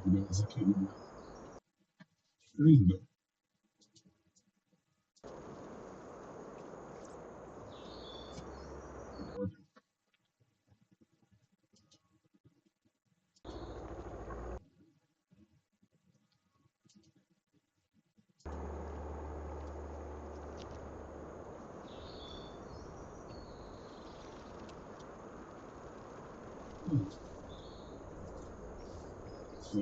Biraz kendine. Öyle. So,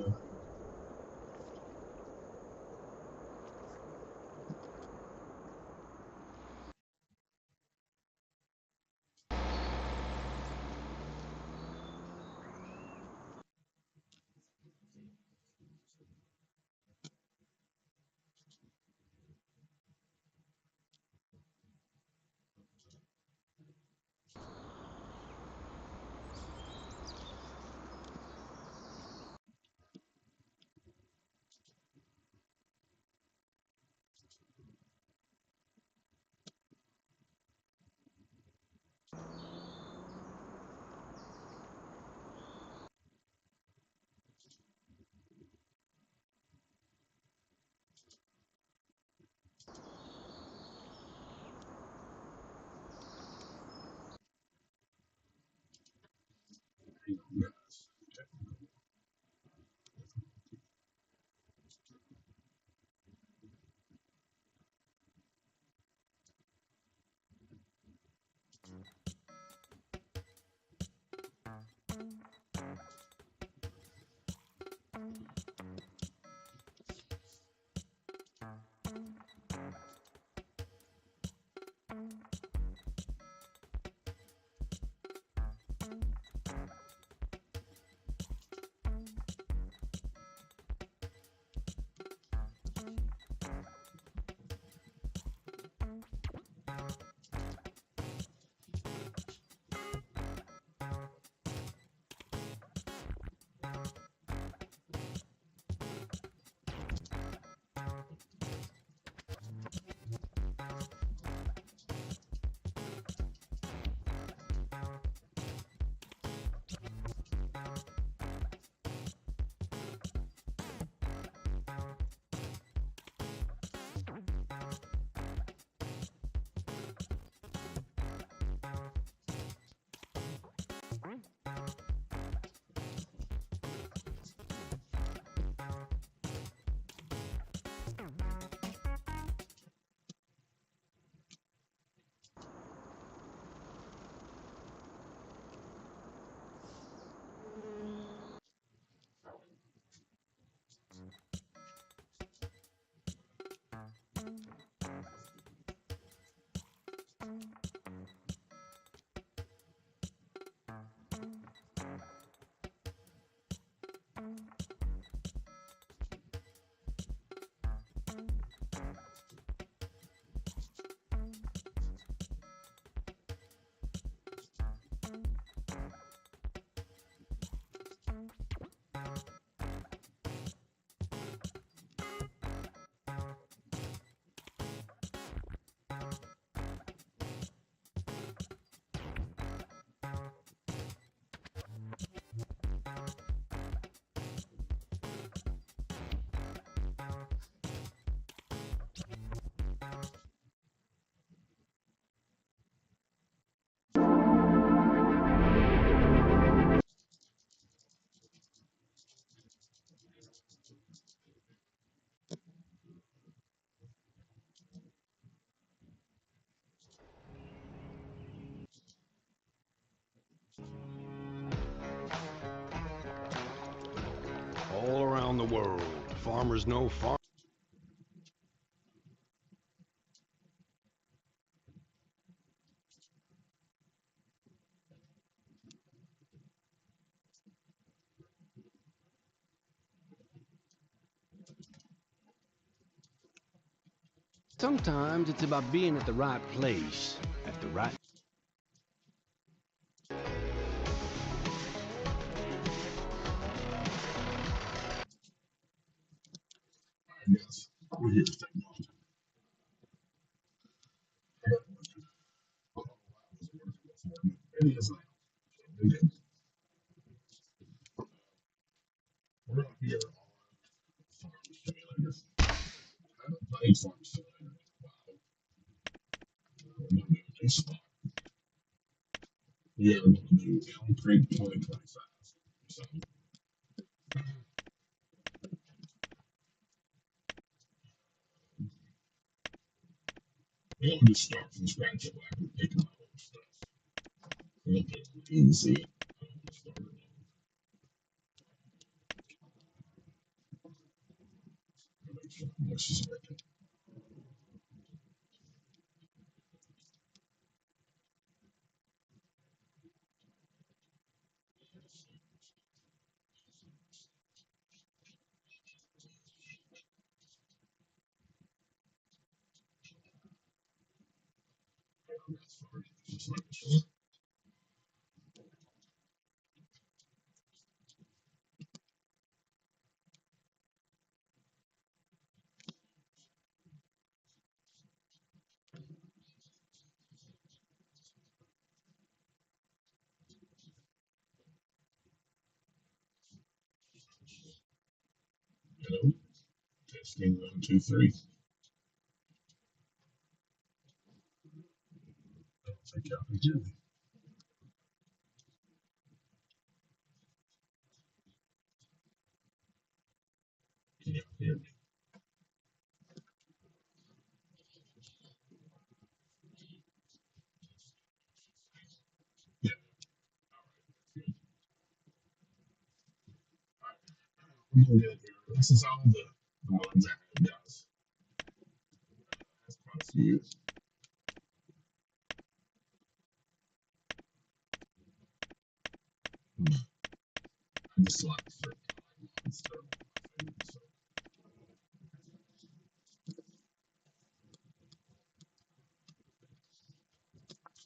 yeah. world. Farmers know farm. Sometimes it's about being at the right place at the right. I guess we're here to technology. I got one. I don't know why I was working before. It is now. So it is. We're up here on Farm Simulator. I haven't played Farm Simulator in a while. We're going to do a new spot. We are going to do Elm Creek 2025. So we're going to just start from scratch and like we're picking up old stuff. We're going to put it on easy. Start it make sure my voice is working. Sorry. Just making sure. Hello. Testing 1, 2, 3. I don't think y'all can hear me. Can y'all hear me? Yeah. All right. Good. All right. We're gonna get here. This is all the ones I have, guys. That's quite a few. I just like certain ones. They're one of my favorites. So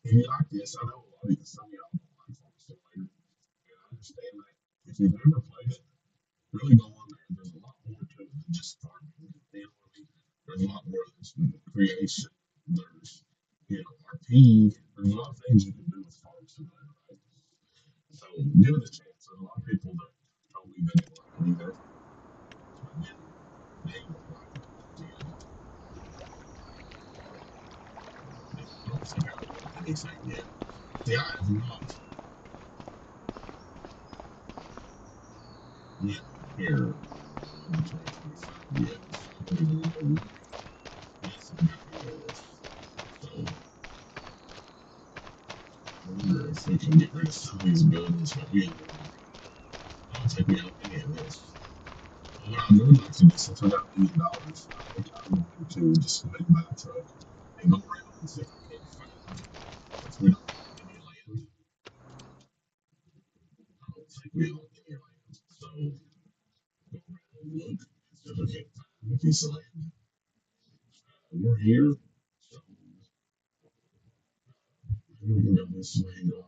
if you like this, I know a lot of you, some of y'all don't like Farm Simulator, and I understand that. If you've never played it, really go on there. There's a lot more to it than just farming. You know what I mean? There's a lot more. There's creation. There's RP. There's a lot of things you can do with Farm Simulator, right? So give it a chance. There's a lot of people that told me they didn't like it either, but then they ended up liking it at the end. I don't think I've done anything yet. See, I have not yet here in 2025 yet. So I don't even know. Yes, I've got rid of this. So I wonder if we can get rid of some of these buildings, but we ain't gonna do that. I don't think we own any of this. But what I would like to do, since we got $1 million, I think I'm going to just go ahead and buy a truck and go around and see if I can't find, since we don't own any land, I don't think we own any land. So go around and look and see if we can't find a piece of land. We're here, so maybe we can go this way and go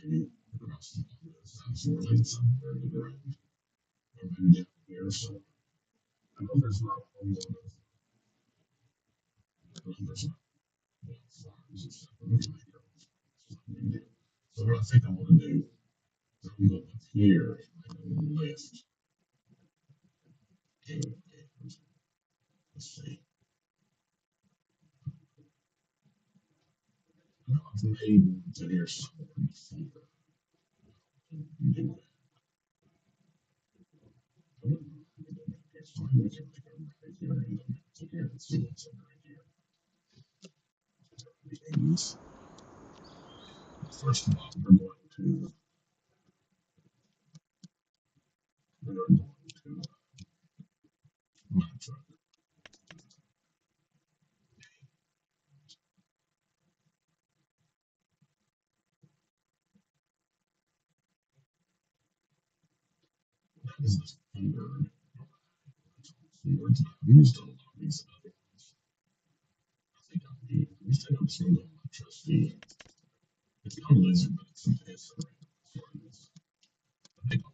maybe across the South Florida somewhere in the ground, or maybe down here. So I know there's not a whole lot of, I know there's not a lot of farms and stuff, but we can make our own farms. It's not a big deal. So what I think I want to do is I'm going to go up here and make a lift. And let's see. I know I've made one to here somewhere before. Do that. I wouldn't mind to go back here. So maybe we can make a right here and go back to here and see what's in right here. The 80s. First of all, we are going to was the Ford. Ford's not. We used to a lot of these other ones. I think I'm just gonna go with my trusty. It's not a lizard, but it's a random. I think I'll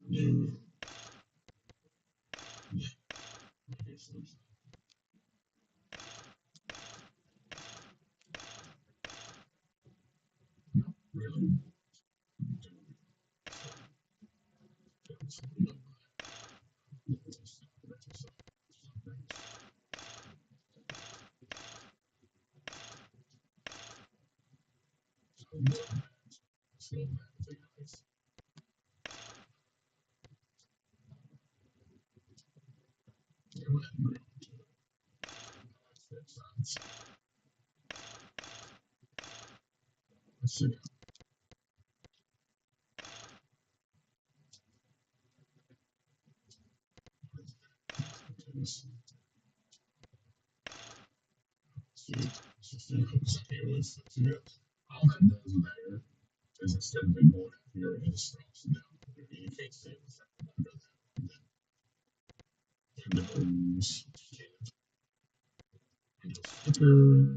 do yeah. Okay, so it's not really doing so we don't so that big eyes. Yeah, we'll have to agree on to that sides. Let's see. Okay, see. Let's just do it. Okay, let's see that. All that does there is instead of it going up here, it just drops it down. You can't see it under that. Windows, Windows sticker,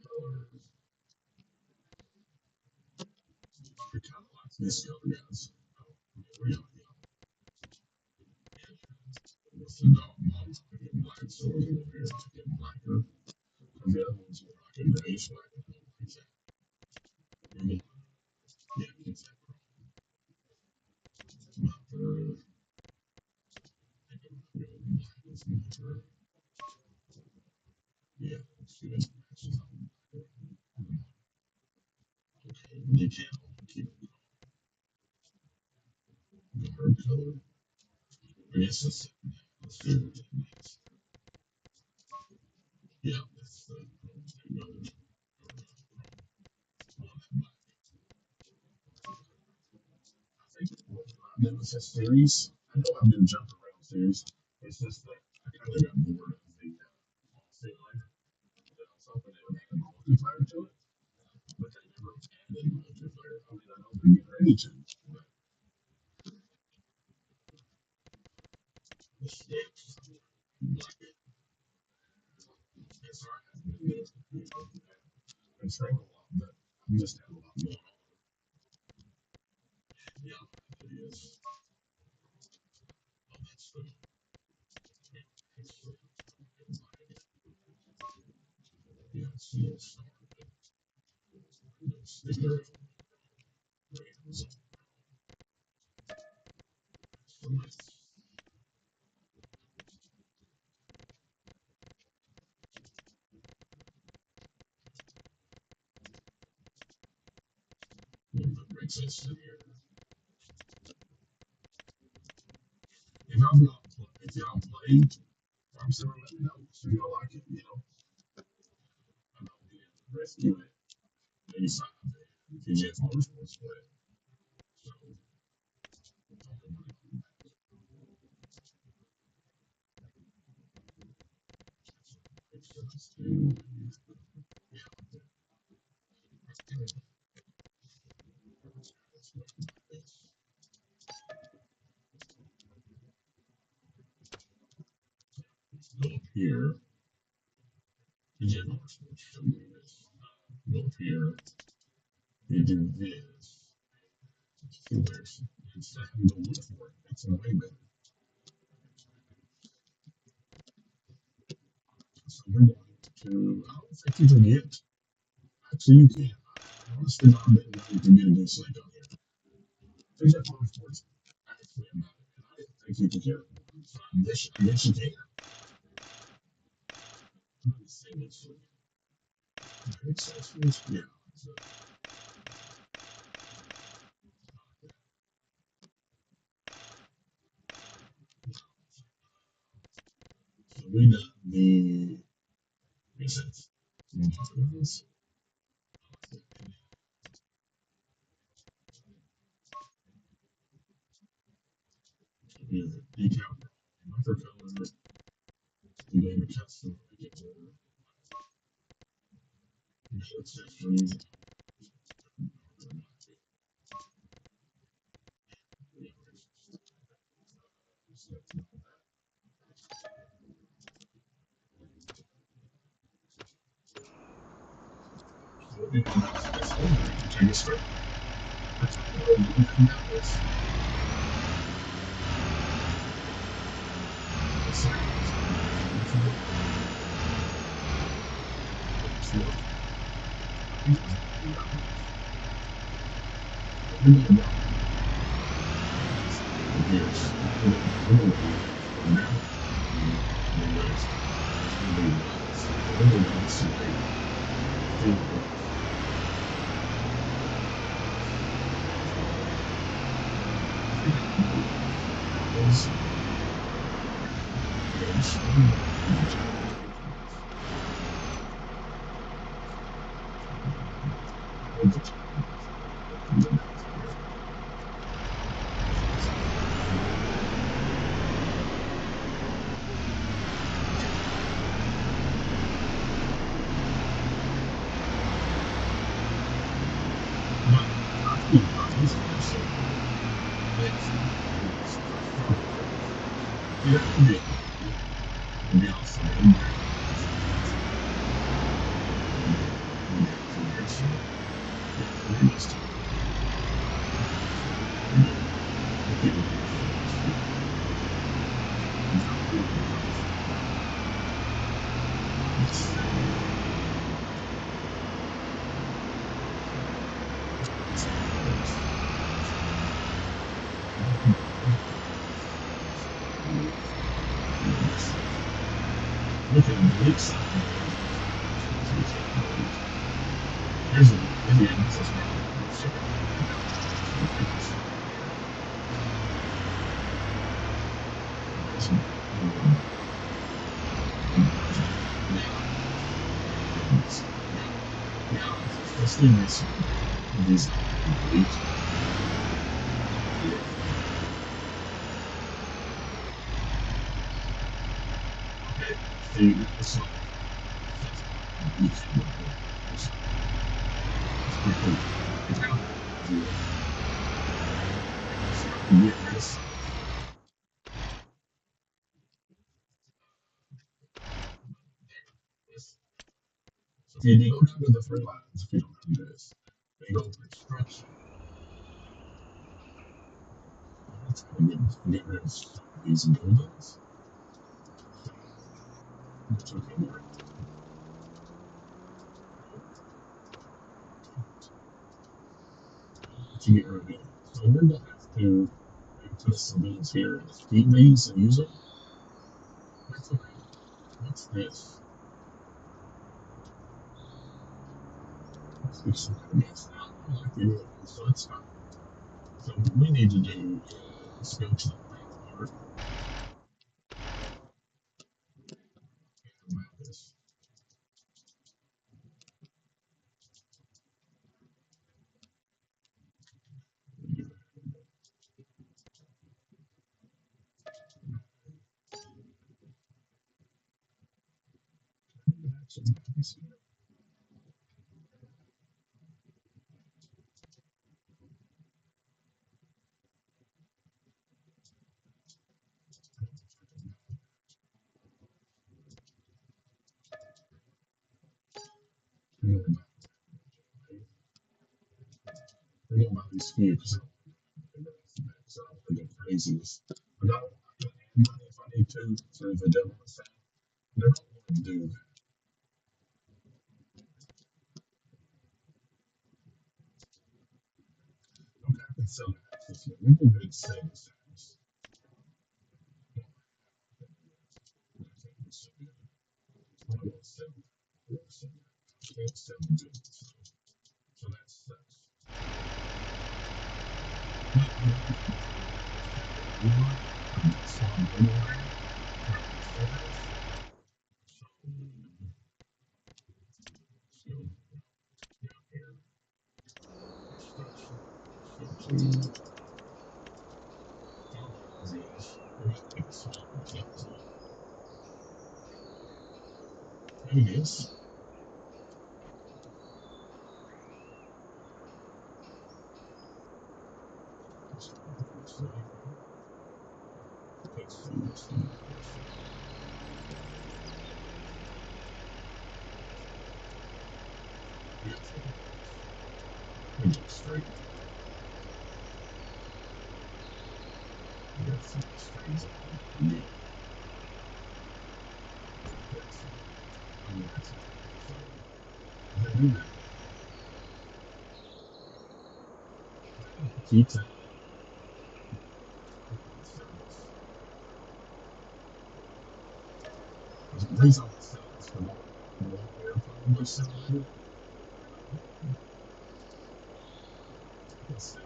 color. It kind of like this color, guys. Oh, we are, this is not models to get black, so we're going to get blacker. And the other ones were like a grayish black. Exactly. Yeah, exactly. Black is blacker. Yeah, let's see this matches up. Okay, decal. Keep the hard color. I guess let's do it. Yeah, that's the I think Nemesis series. I know I've been jumping around series. It's just that I kind of got bored of the single life. I was hoping they would add a multiplayer to it, but they never added multiplayer. I mean, I know they're getting ready to, but it's like it's hard. It's saying a lot, but I just have a lot going on. Yeah, it is. Oh, that's the. It's the yeah, it's the star. It's the princess here. If y'all played Farm Simulator, let me know. So y'all like it, you know. I know we didn't rescue it. Maybe something. PGF Motorsports play. So, go up here. PGF Motorsports show me this. Go up here. You do this. See, there's instead of having to look for it, it's way better. So we're going to, I don't think you can get, actually you can. Honestly, I didn't know you can get a good sleep on here. There's that phone sports. Actually, about it. And I didn't think you could get it. So I guess you can. I'm not saying it's accessories. Yeah. So, so we done the, what is it? This. Decal, microcolor, you name a custom, we get order. Accessories. because it's over. You can take a straight line. That's how the road going down this. The side is going to the I think we're going down. Yes. We're going from now to the west. It's going to be west. We're going down the city. Still west. Is yes. Look at the lake side. There's the emphasis mark. Let's do this. These okay. See, this one. It's pretty cool. It's kind of yeah, this. So if you go down to the three lines, if you don't know this, they go construction. Let's get rid of these buildings. It's okay, right? To get rid of it. So we're gonna have to put some buildings here and feed these and use them. That's okay. What's this? Let's do some comments now. Like anyway, so it's fine. So what we need to do is go to the map part about this. So, we're going by these cubes. So I'm going craziness. But I don't money if I need to through the devil side. They don't want to do that. Okay, I can sell that. We can do sales tax. I want to sell. I want to sell. I can't sell goods. So that's so I'm going to so here construction. So this we're gonna take a small example. Here it is. So, let's see. Beautiful. that's crazy. Yeah, that's I mean that's so they do that. Keeps it service. The reason I sell is because I won't probably sell later. I can sell.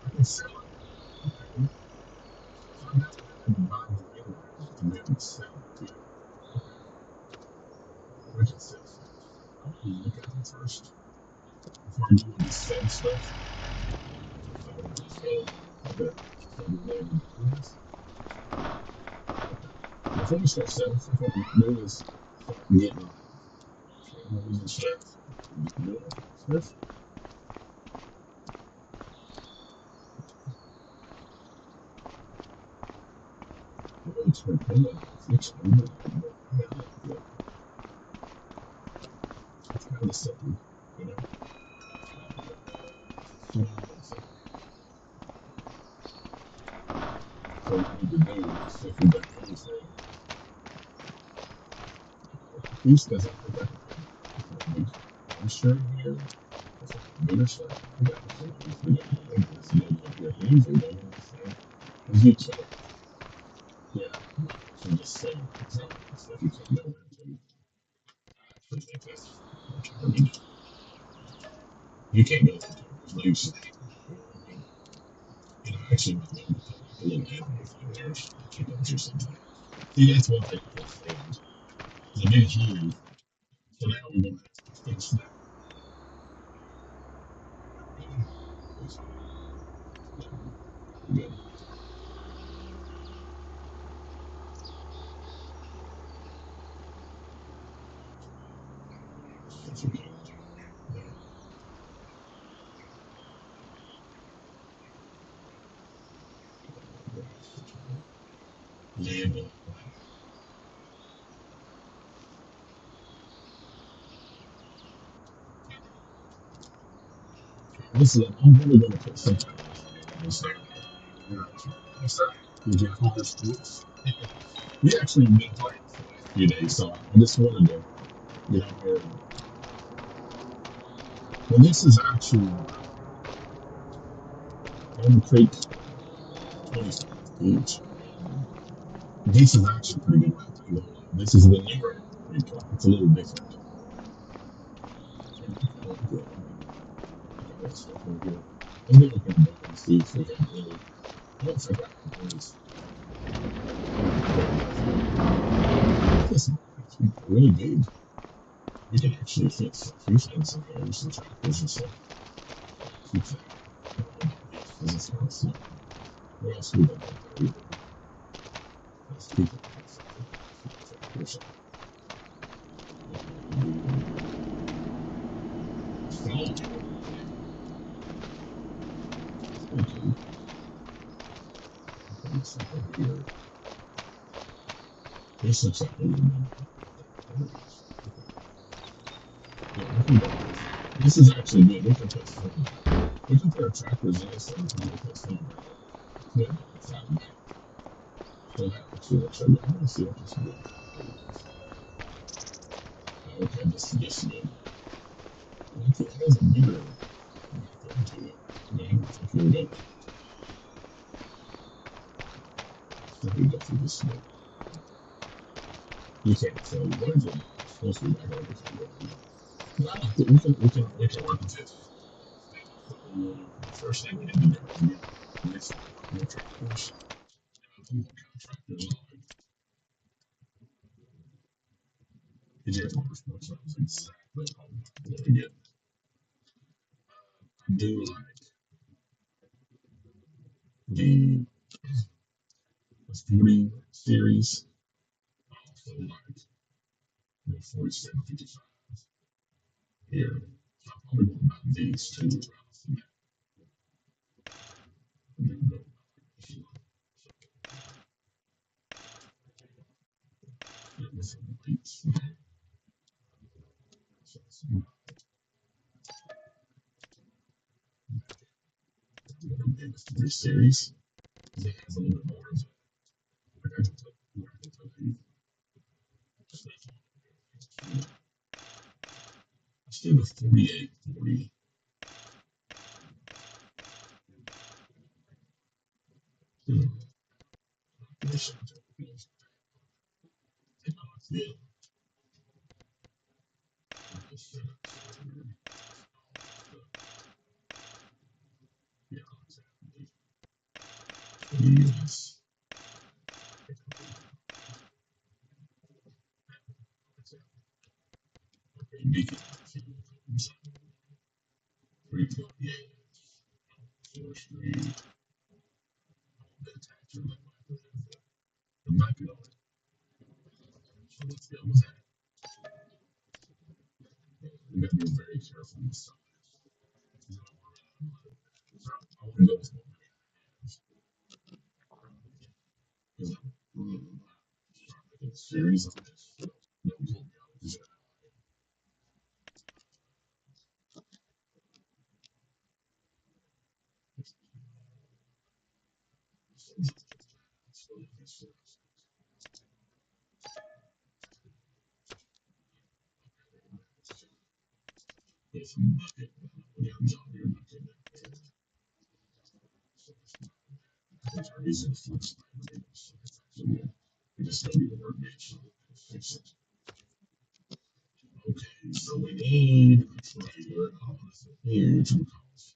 I can sell it. Okay. So I definitely have to buy more anyway to be able to sell it. Yeah. Okay. We can sell stuff. I want to look at them first before I go into sell stuff. So okay. So we go ahead and do this. Okay. Before we start selling stuff, what we do is start getting like cameras and stuff. Do it. Stuff. It's been cool. It's over, but I have it. Yeah. It's kind of simple, you know. So, so what we need to do is if we got anything, piece because I think I can put a big hamster in here. That's like bigger stuff. I got some we got like this little up here. Can easily go in this thing. Because you can't, yeah, actually just say some of that stuff you can't go into. I actually think that's retarded. You can't go into it. There's no snake. You know what I mean? You know, actually might be able to put like a little animal thing there, chickens or something. See, that's one thing I can't stand. The big hole. So now we're gonna have to fix that. Fix that. Good. That's okay. Yeah. Yeah, but listen, I'm probably gonna put some kind of thing on there. You know, what's that? Did you have sports? We actually been playing this the last few days, so I just wanted to get on here. Well, this is actually Elm Creek 25 page. This is actually pretty good map. I ain't gonna lie. This is the newer Elm Creek. It's a little different. I like it. I mean, got that stuff over here. I'm gonna look at the book and see if we have any. I don't think I have any. This is actually really big. You can actually fit a few things in here, some tractors and stuff. Keep that. I don't know about this because it's kind of small. What else we got up there? Let's keep it. Tractors. Solid. Pretty cool. This up over here. This looks like a little bit. There it is. Yeah, we can go with this. This is actually good. We can put some. We can put our tractors in this and we can put some of our equipment inside of that. So that actually looks so good. I want to see what this is. Okay, this is good. It has a bigger thing to it, but I don't think you'll get it. I think we go through this way. You can't. So what is it? It's supposed to be back there. We can't go in there. No, I think we can work with this. So the first thing we need to do is get this the tractors. I think what kind of tractors are like. PJ Motorsports knows exactly what we get. I do like the 40 series. I also like the 4755 here. So I'm probably going to buy these two. in the 3 series. It has a little bit more of it. Like I can tell you stuff on it. Still a 48-40. Still, there's some technicals. Yeah, just yeah, exactly. 20 units. Okay, Beacon. 328. Forestry. The attachment. The market on it. So let's go with that. We gotta be very careful with stuff. I want to go with what because I'm series of this. No, if you bucket, yeah, John Deere bucket. Those are easy to fix. So yeah, we just gotta do the workbench. Fix it. Okay, so we need a trailer. Oh, that's a huge house.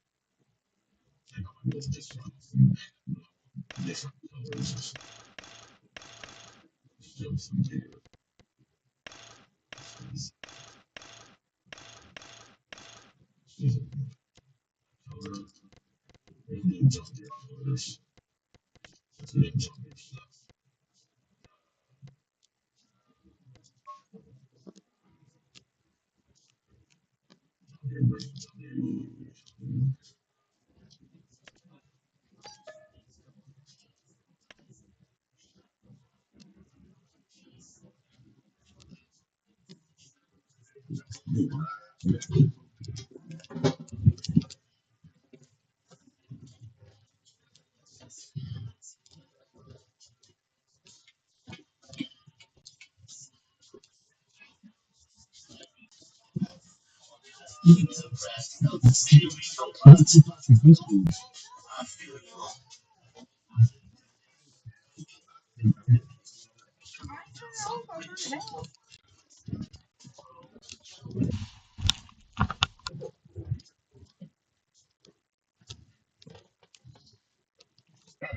And I go this one from different colors. Still some here. She's a color. We need John Deere colors. Let's get John Deere stuff. John Deere green, John Deere blue. Blue.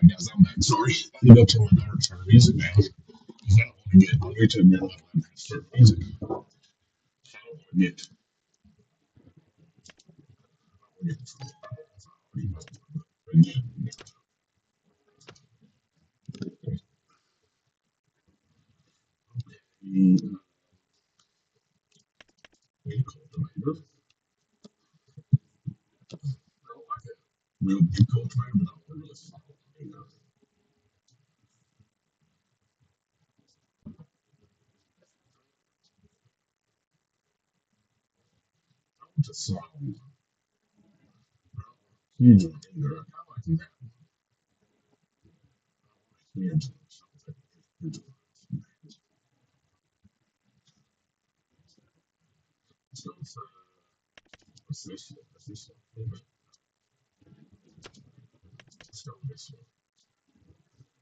Guys, I'm back. Sorry. I need to go tell my daughter to turn the music down. Because I don't want to get on YouTube and not let her start music. I don't want to get in trouble. Again, we cultivator. I don't like it. Real big cultivator, but I don't really small. It's a small, huge one either. I kind of like that. Huge. So it's what's this one? What's this one? Let's go with this one.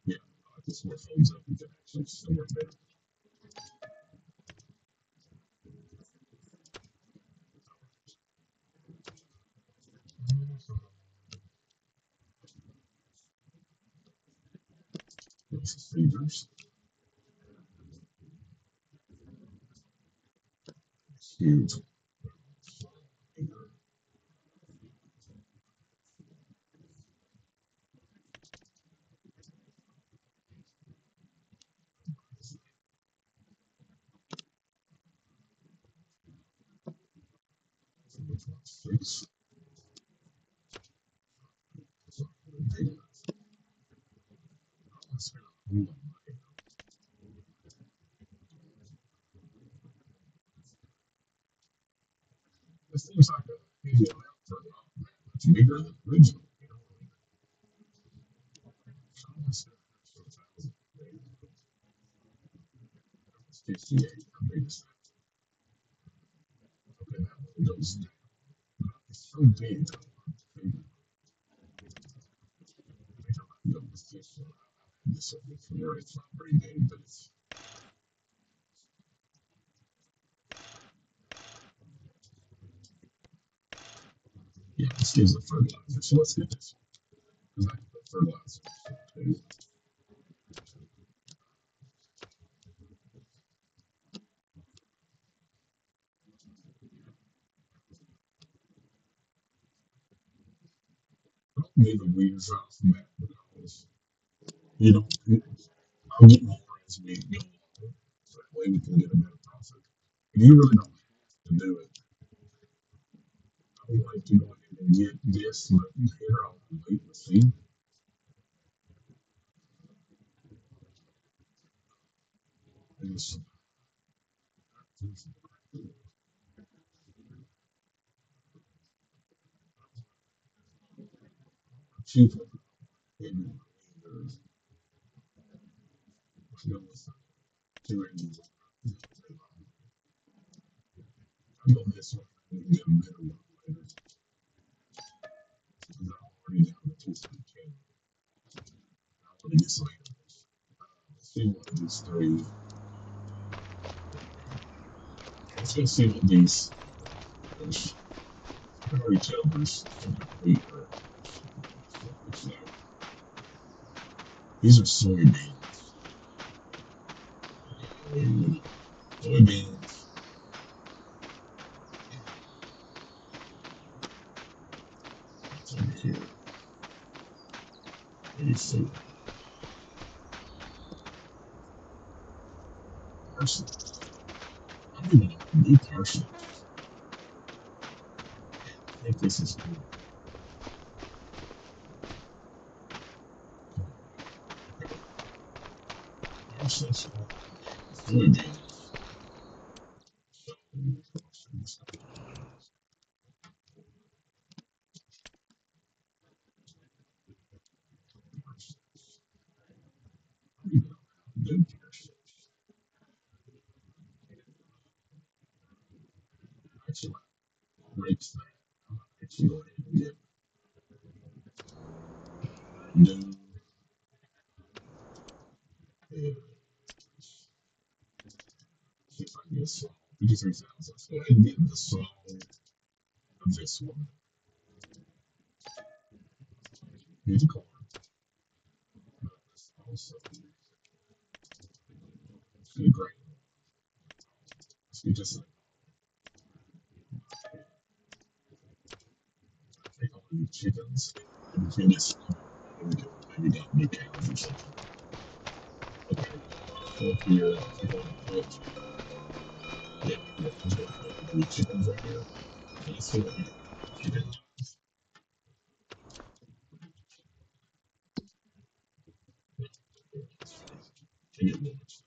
Yeah, this one folds up. You can actually store it better. This is fingers. It's huge. Six. This seems like a easy amount for it's bigger than the original. You know? 58. How big is that? Okay, that one goes down. It's so big. I think I might go with this one. This one before. It's not very big, but it's yeah. This gives a fertilizer. So let's get this one because I can put fertilizer in too. I don't need the weeds off the bat because you know I'll get more as we go along. So that way we can get a better profit. If you really don't have to do it, I would like to go ahead and get this button here on the wait machine. And it's cheaper. And there's no two engines. I go this one and get a better one later. Because I'm already down to 210. I want to get some animals. Let's see what these three. Let's go see what these. There's, I can already tell there's incomplete. So, these are soybeans. And soybeans. It's over here. And you see parsnips. I don't even know how to do parsnips. I think this is cool. Okay. Parsnips are soybeans. So, parsnips. Parsnips. I don't even know how to do parsnips. Actually, breaks that. I'm actually going to get new and see if I can get a song. 53,000. Let's go ahead and get the song of this one. Unicorn. Also, it's gonna be great. Let's get just take all the chickens and finish. Maybe got new cows or something. Okay. So if here, if you want to put, yeah, I'm just gonna put the chickens right here. So let's see what we got. Chicken. Chicken nuggets.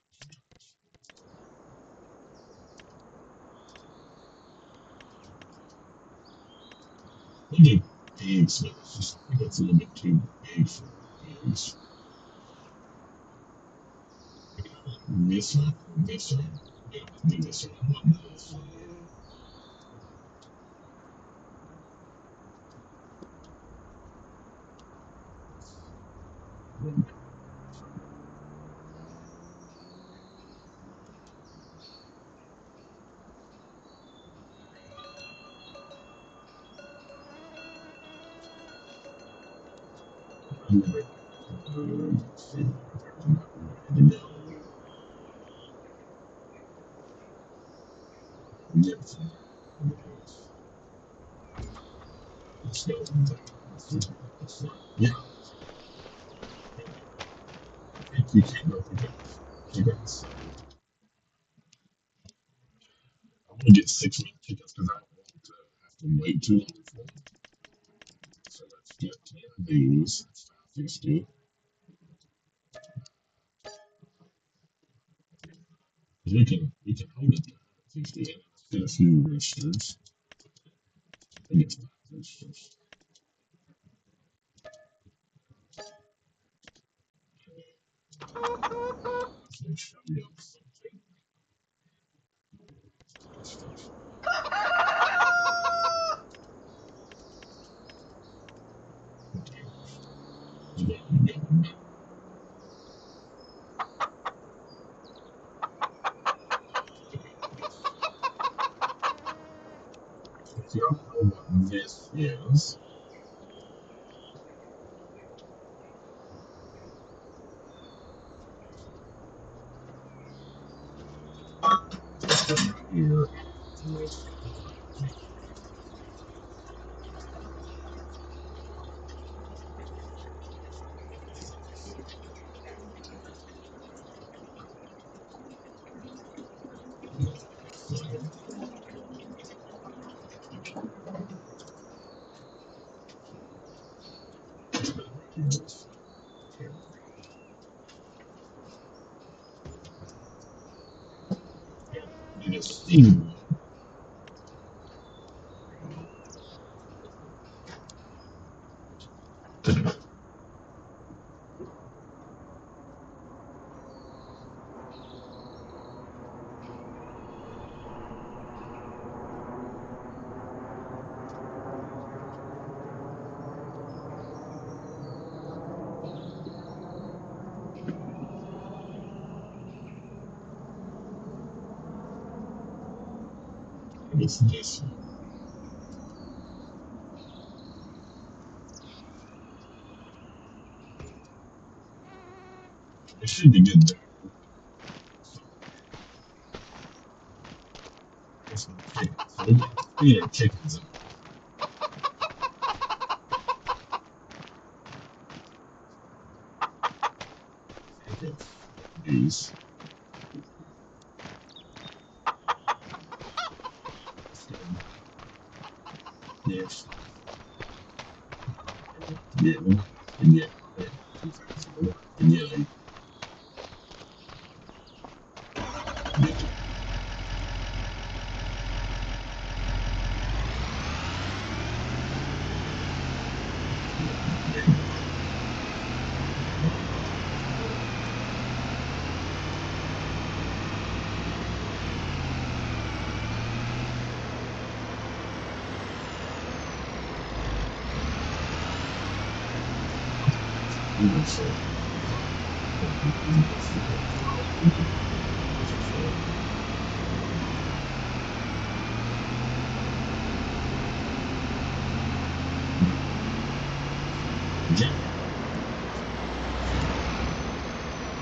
We need eggs, but it's just, I think it's a little bit too big for eggs. This one, this one, yeah, do this one. I'm not doing this one here. I'm gonna see if there's another way to go. Get some eggs. Let's go with that. Let's see what it looks like. Yeah, I think you can go for chickens. Chickens. I want to get 6 minute chickens because I don't want to have to wait too long for them. So let's get 10 of these. That's 550. We can hold it to 50 and let's get a few roosters. I guess not roosters. Let's show you something. If y'all know what this is, here, it is C. It's this. It should be good there. It's some chicken. So we got three chickens in it. These. Yes. Yeah, we might have to get too fast. We might have to get a even so. Yeah.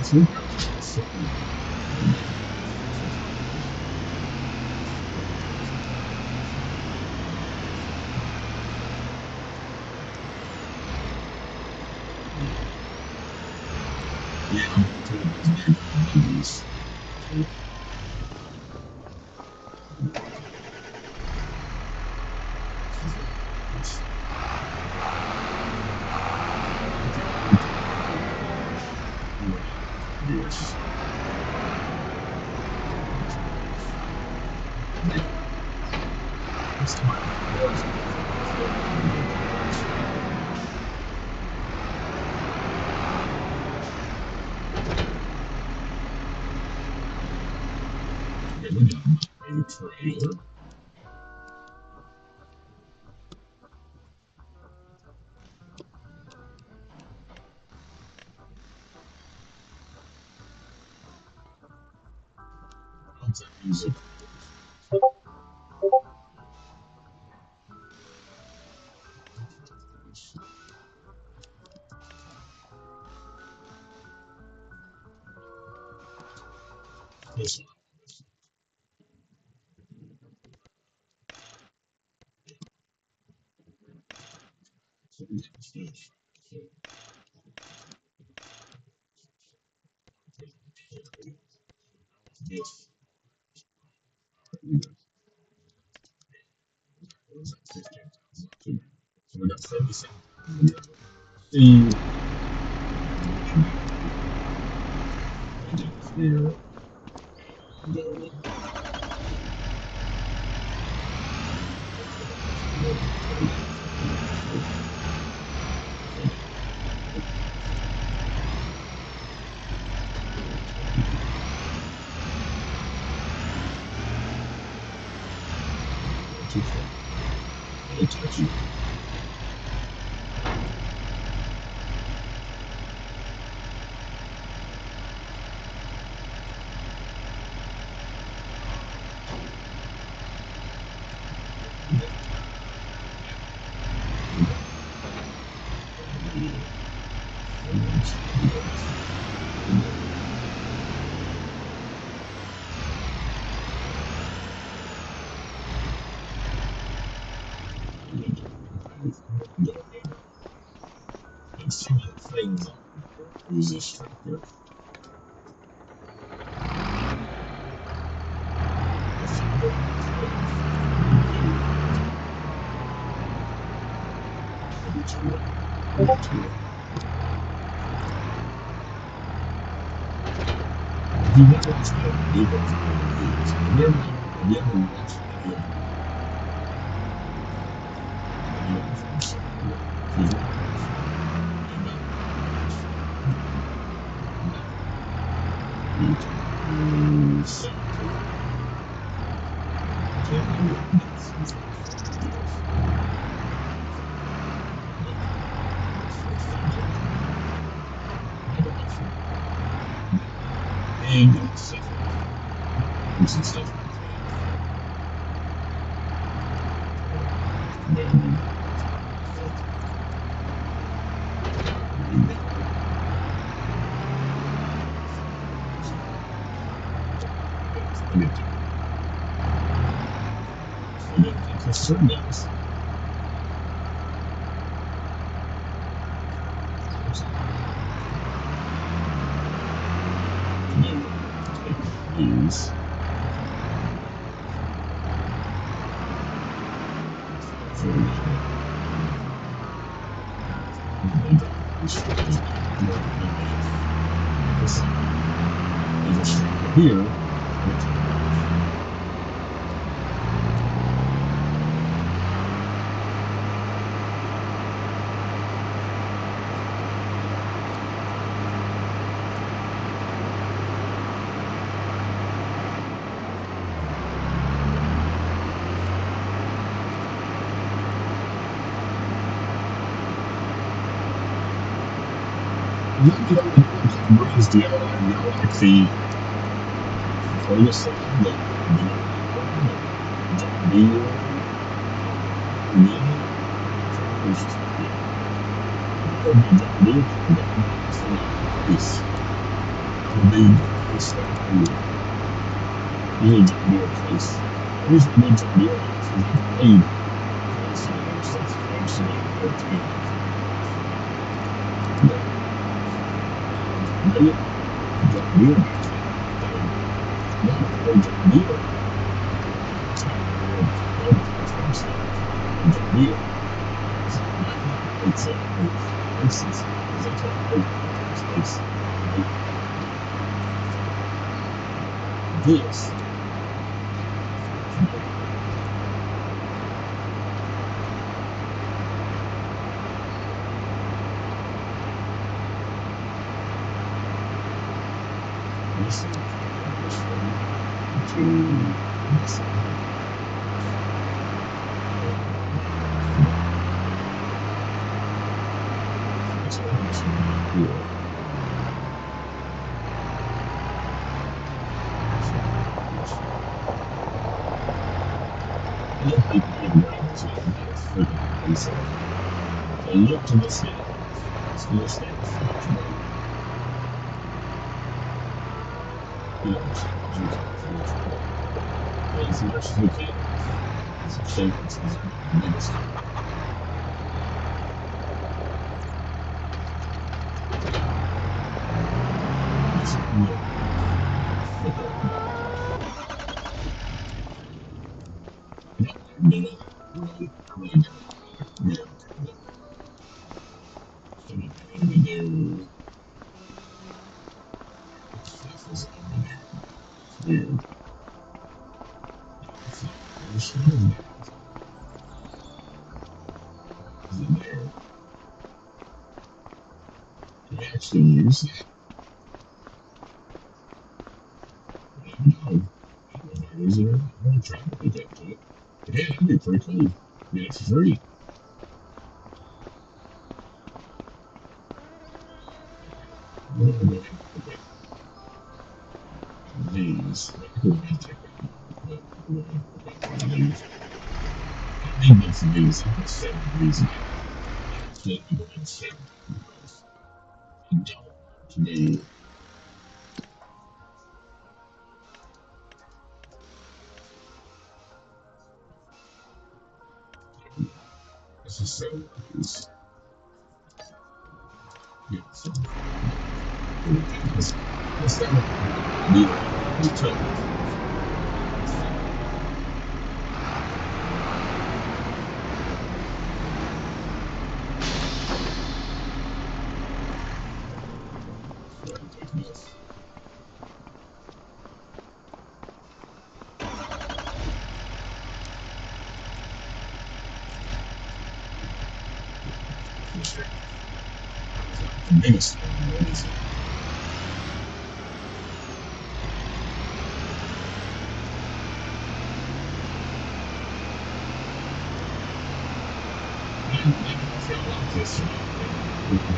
So, yeah, I'm going to these. Yes. Okay, we got a trailer. How's that music? This one. So we got this. Yes. So we got 77. See, here. too far. Really touchy. There's too many things on here. Who's this tractor? If you never watched that video, have you ever watched any of Service. Use here. Brings the Galaxy Ferguson, the John Deere, it's just John Deere, a big place really John Deere place. The reason I did John Deere is I played since 2013. John Deere back then. John Deere. John Deere. It's places. That's what place. This. And look to this end. It's going to stand for much more. As much as we can. It's a shame it's the biggest. Actually use it. No. Is there? I'm going to try to pick up to it. Yeah, that'd be pretty cool. Yeah, it's free. Okay. These. I could have take that one, but we're going to put one of these. I need both of these. I'm going to 7 of these now. So let me go ahead and 7 because I don't want to do. This is 7 of these. Yeah, so let's start the tough. So I take this. Okay. The biggest one, what is it? I feel like this.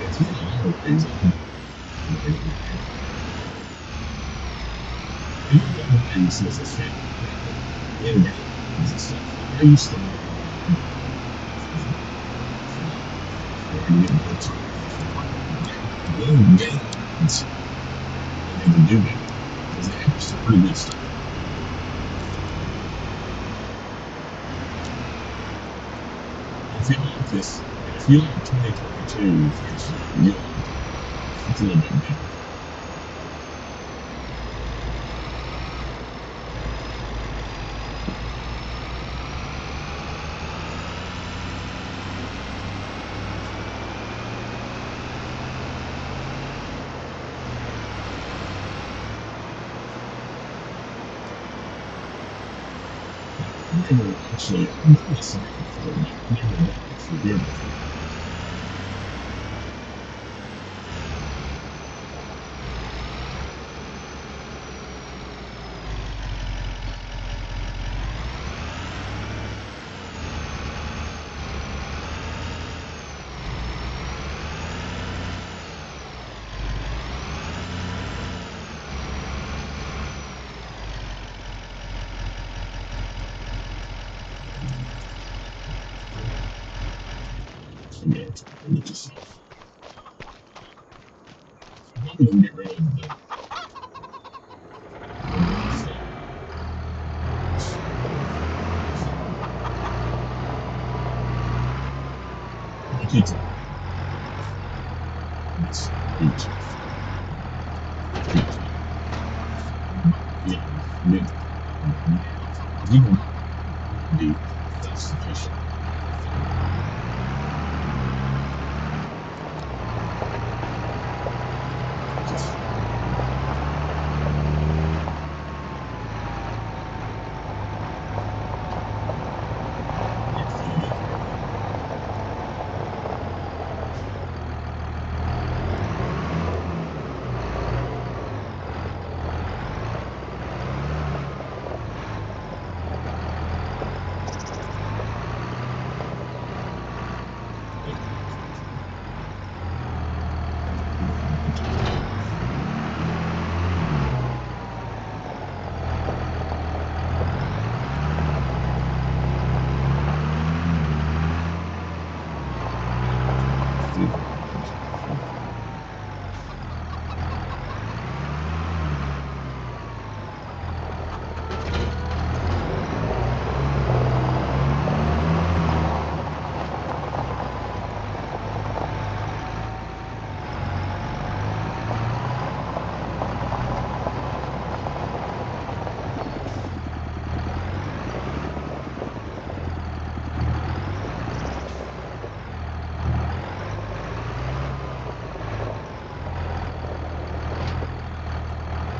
It's really a lot of things I can do. And one of the things is this thing in games and stuff. I used to get more time game games than they do that because they have some pretty good stuff. If you like this, if you like 2022, it's a little bit better. Never actually, I'm not a sucker for it, but never bought it for beer before. Forget it. Look yourself. I'm probably gonna get rid of the kids. It's each. Yeah, mid. You can be that's sufficient. Just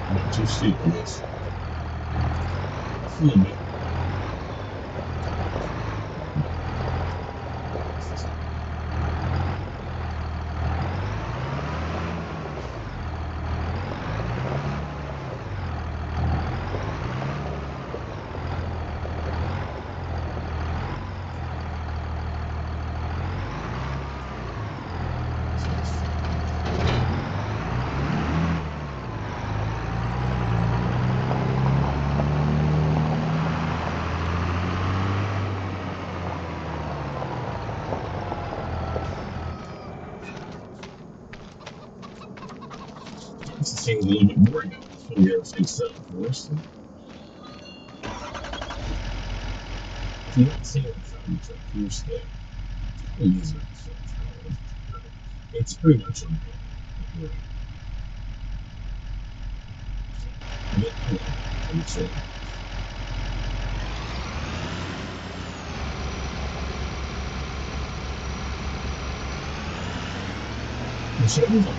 not too steep, I guess. It's a little bit. It seems a little bit boring. When you ever face Forrest, if you haven't seen that film, Forrest the lizard, so it's pretty much unreal. But I love it. I'm saying. The show is like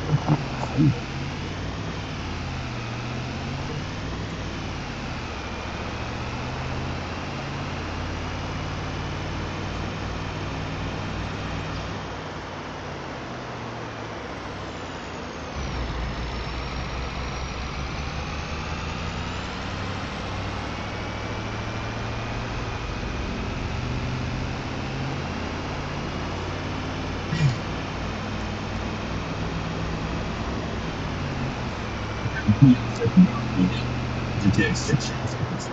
GTA 6 shows like this.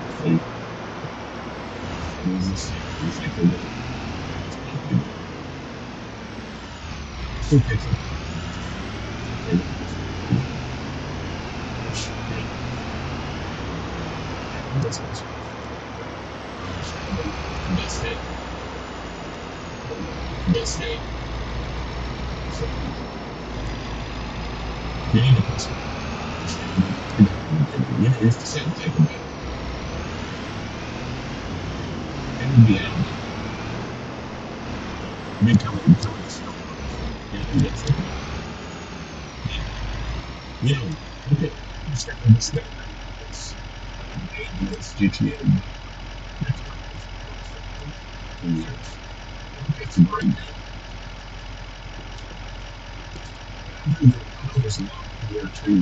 It's like a little. Okay, so that's what's best day. Best day. So, you need to put some. You know, it's the same thing about it. It would be out. Becoming the snow. You know, that's it. You know, look at this guy. It's this GTA. It's for years. It's a great game. I know there's a lot more to,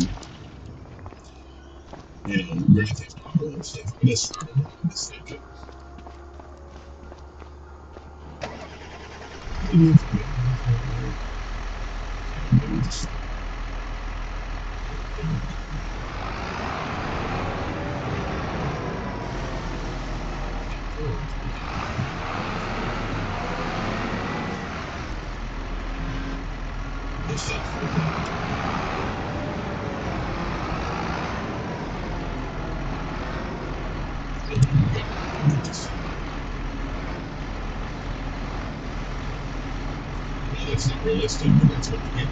Grand Theft Auto and stuff. I just started on this subject. Maybe it's good. Maybe just this stuff. It's not realistic, but that's what you get.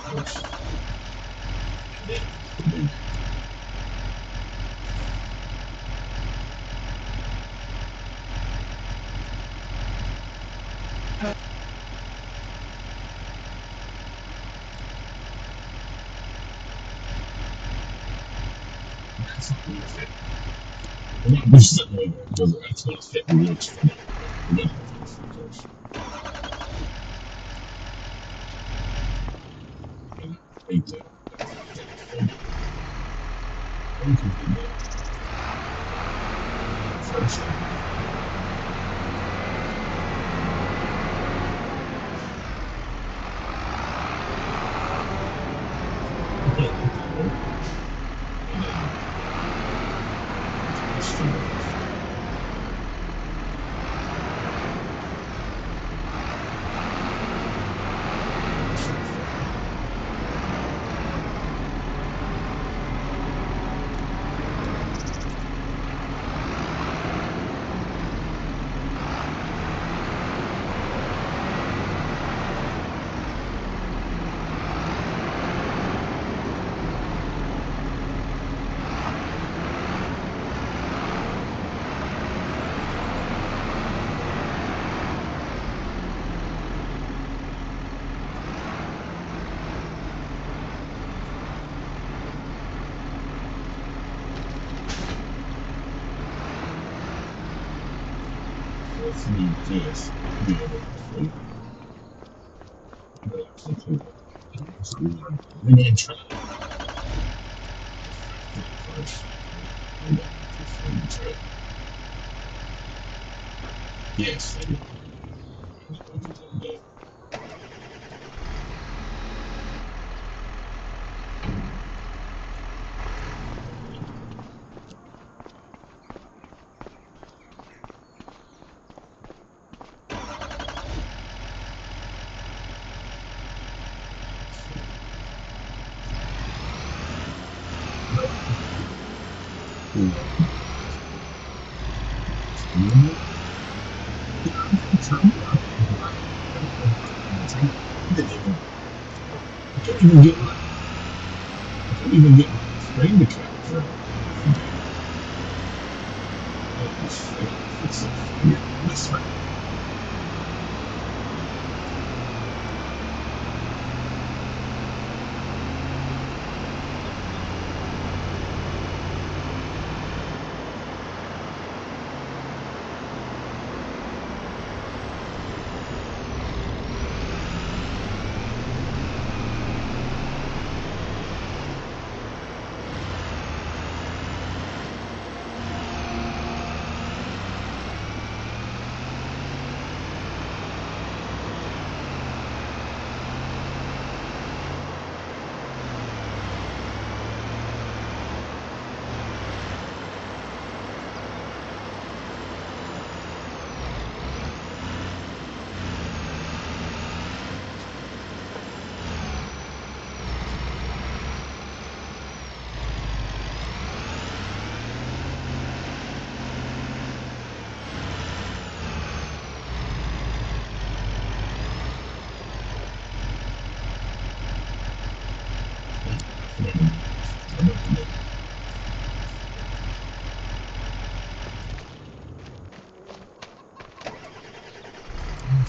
First. And then, that's not going to fit. I'm not just sitting there because that's going to fit the rules for the first. And I hate that. You can do that first. Let's need this to be able to sleep. But actually, cool. So we're going to try first. We're going to try. Yes, they do. They go to the day. You know, I'm trying to I can't even get my screen to capture. It's so funny. This way.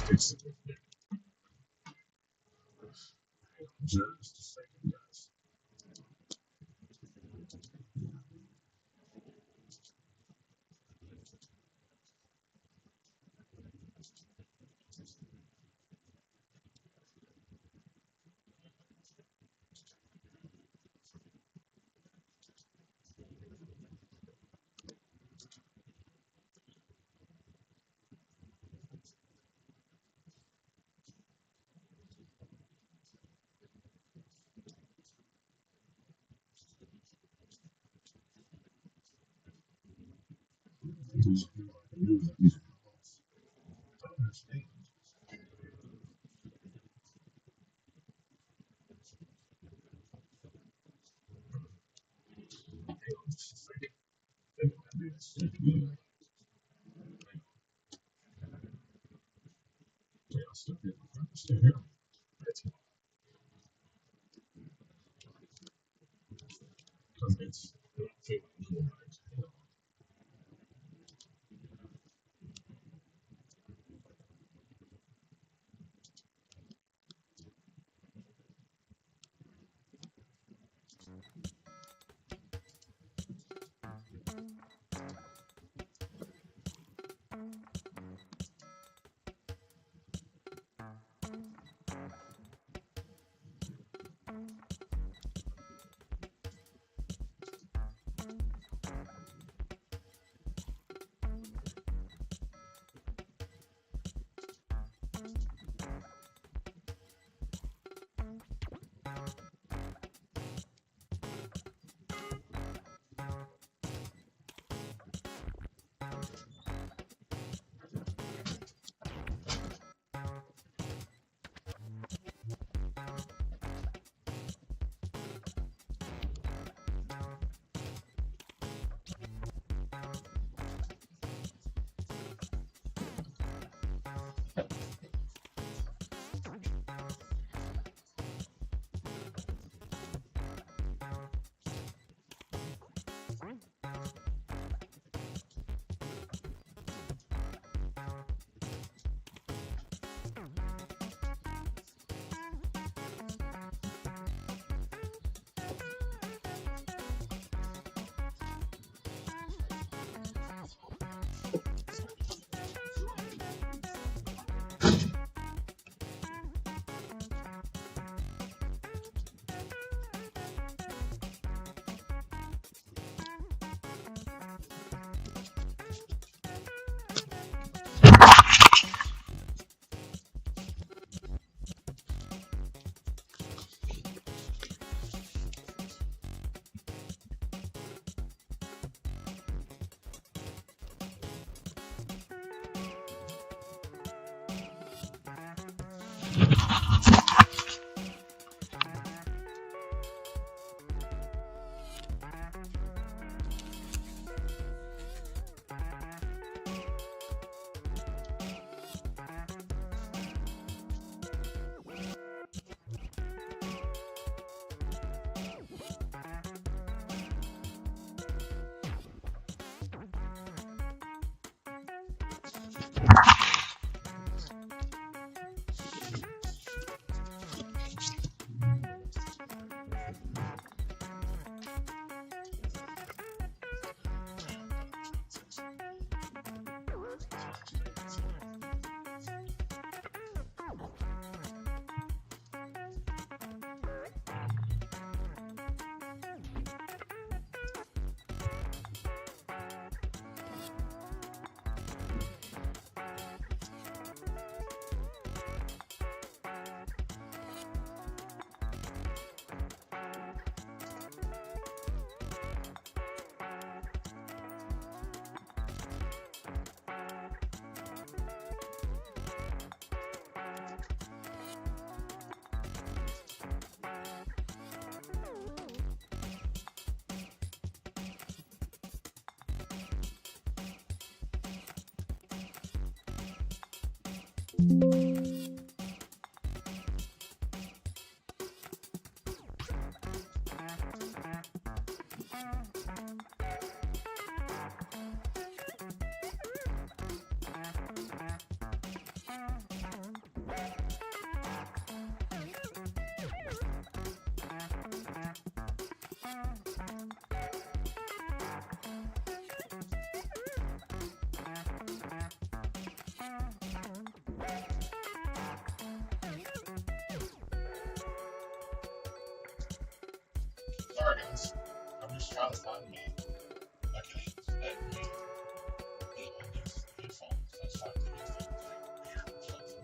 Fix it. Just a second, guys. I understand. Just a second. Yeah, still here. Still here. Because it's cool, right? Sorry guys, I'm just trying to find me a case that me on these headphones. That's why these things are weird and fuzzy.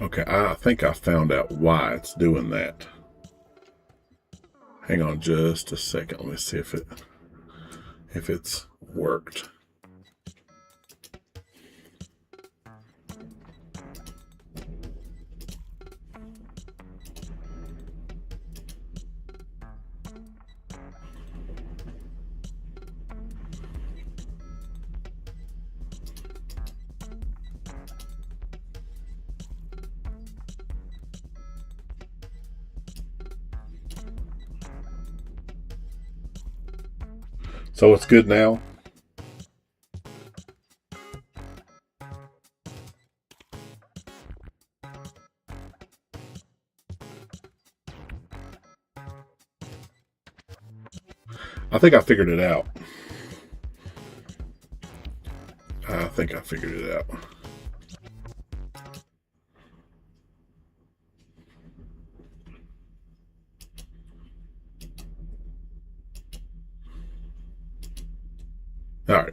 Okay, I think I found out why it's doing that. Hang on just a second. Let me see if it's worked. So it's good now? I think I figured it out. All right.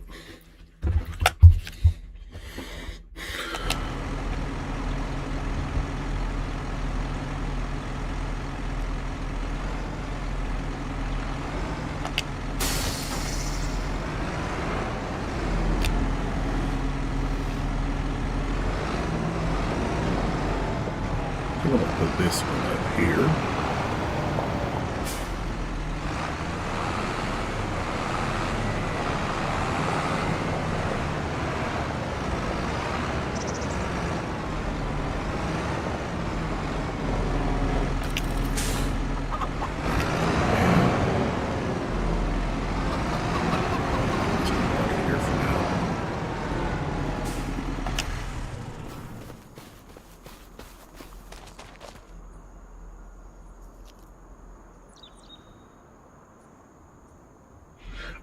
I'm going to put this one up here.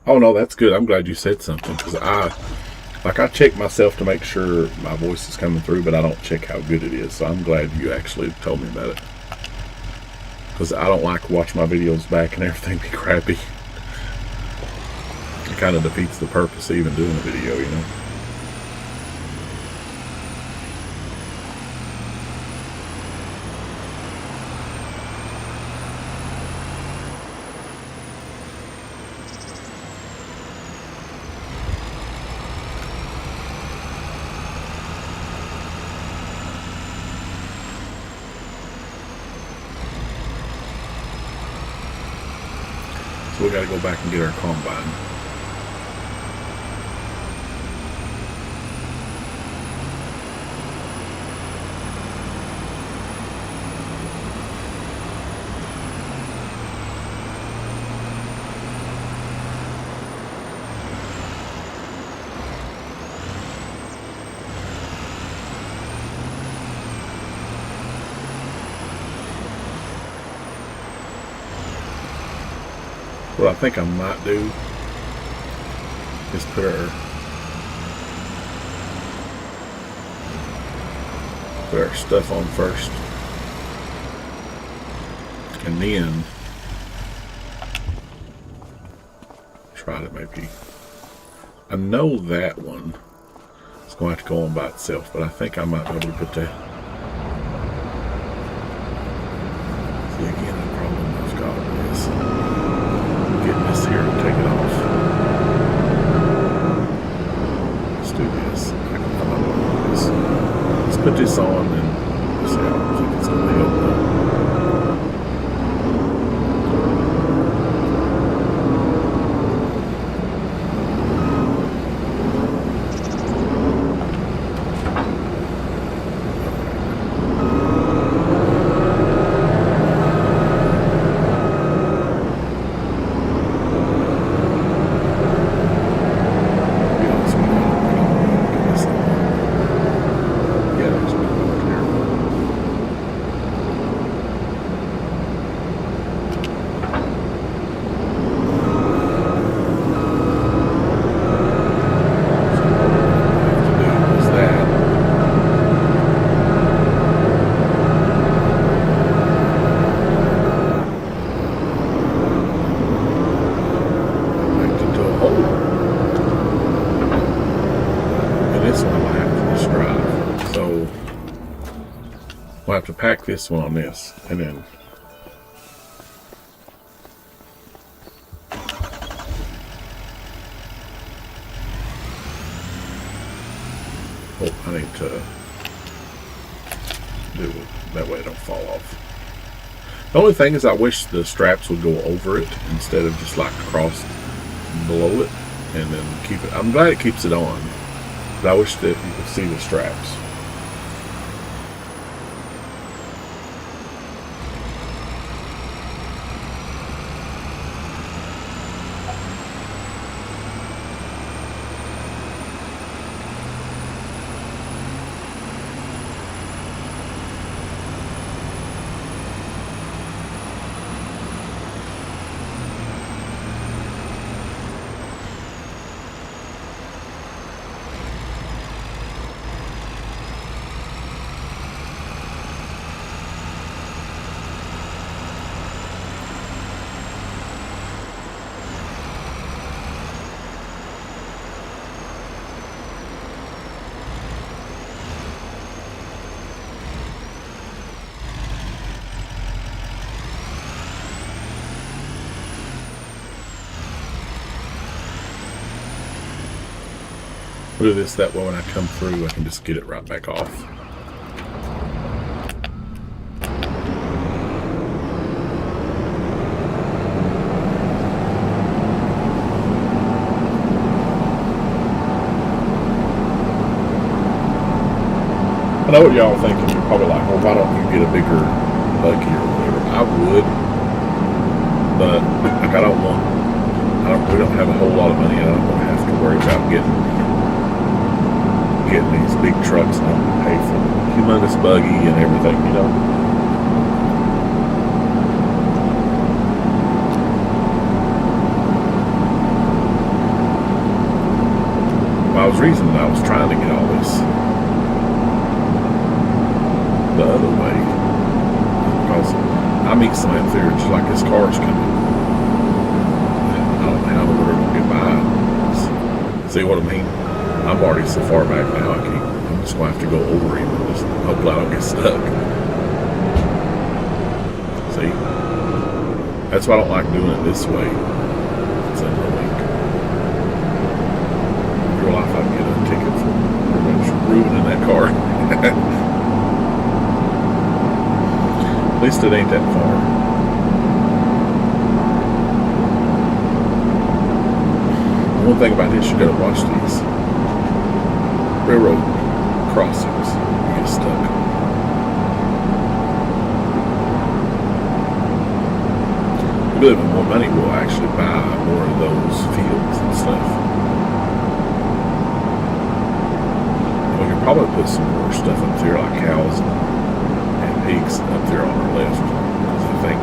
Oh no, that's good. I'm glad you said something because I check myself to make sure my voice is coming through, but I don't check how good it is. So I'm glad you actually told me about it because I don't like to watch my videos back and everything be crappy. It kind of defeats the purpose of even doing a video, you know. So we got to go back and get our combine. What I think I might do is put our stuff on first, and then try to maybe. I know that one is going to have to go on by itself, but I think I might be able to put that. See, again, the problem I've got is getting this here and take it off. Let's do this. I don't know what it is. Let's put this on and see. I don't think it's going to help though. We'll have to pack this one on this, and then I need to do it that way it don't fall off. The only thing is I wish the straps would go over it instead of just like across below it and then keep it. I'm glad it keeps it on, but I wish that you could see the straps. Do this that way when I come through I can just get it right back off. I know what y'all thinking. You're probably like, well, why don't you get a bigger buggy or whatever? I would, but like we don't have a whole lot of money and I don't want to have to worry about getting these big trucks and having to pay for humongous buggy and everything, you know. Well, I was reasoning I was trying to get all this the other way because I meet somebody through just like this car's coming. I don't know how the world will get by. See what I mean? I'm already so far back now, I'm just going to have to go over him and just hopefully I don't get stuck. See? That's why I don't like doing it this way. It's in the link. In real life, I'd get a ticket for pretty much ruining that car. At least it ain't that far. One thing about this, you gotta watch these railroad crossings. You get stuck. If we live in more money, we'll actually buy more of those fields and stuff. And we can probably put some more stuff up there, like cows and pigs up there on our left. Because I think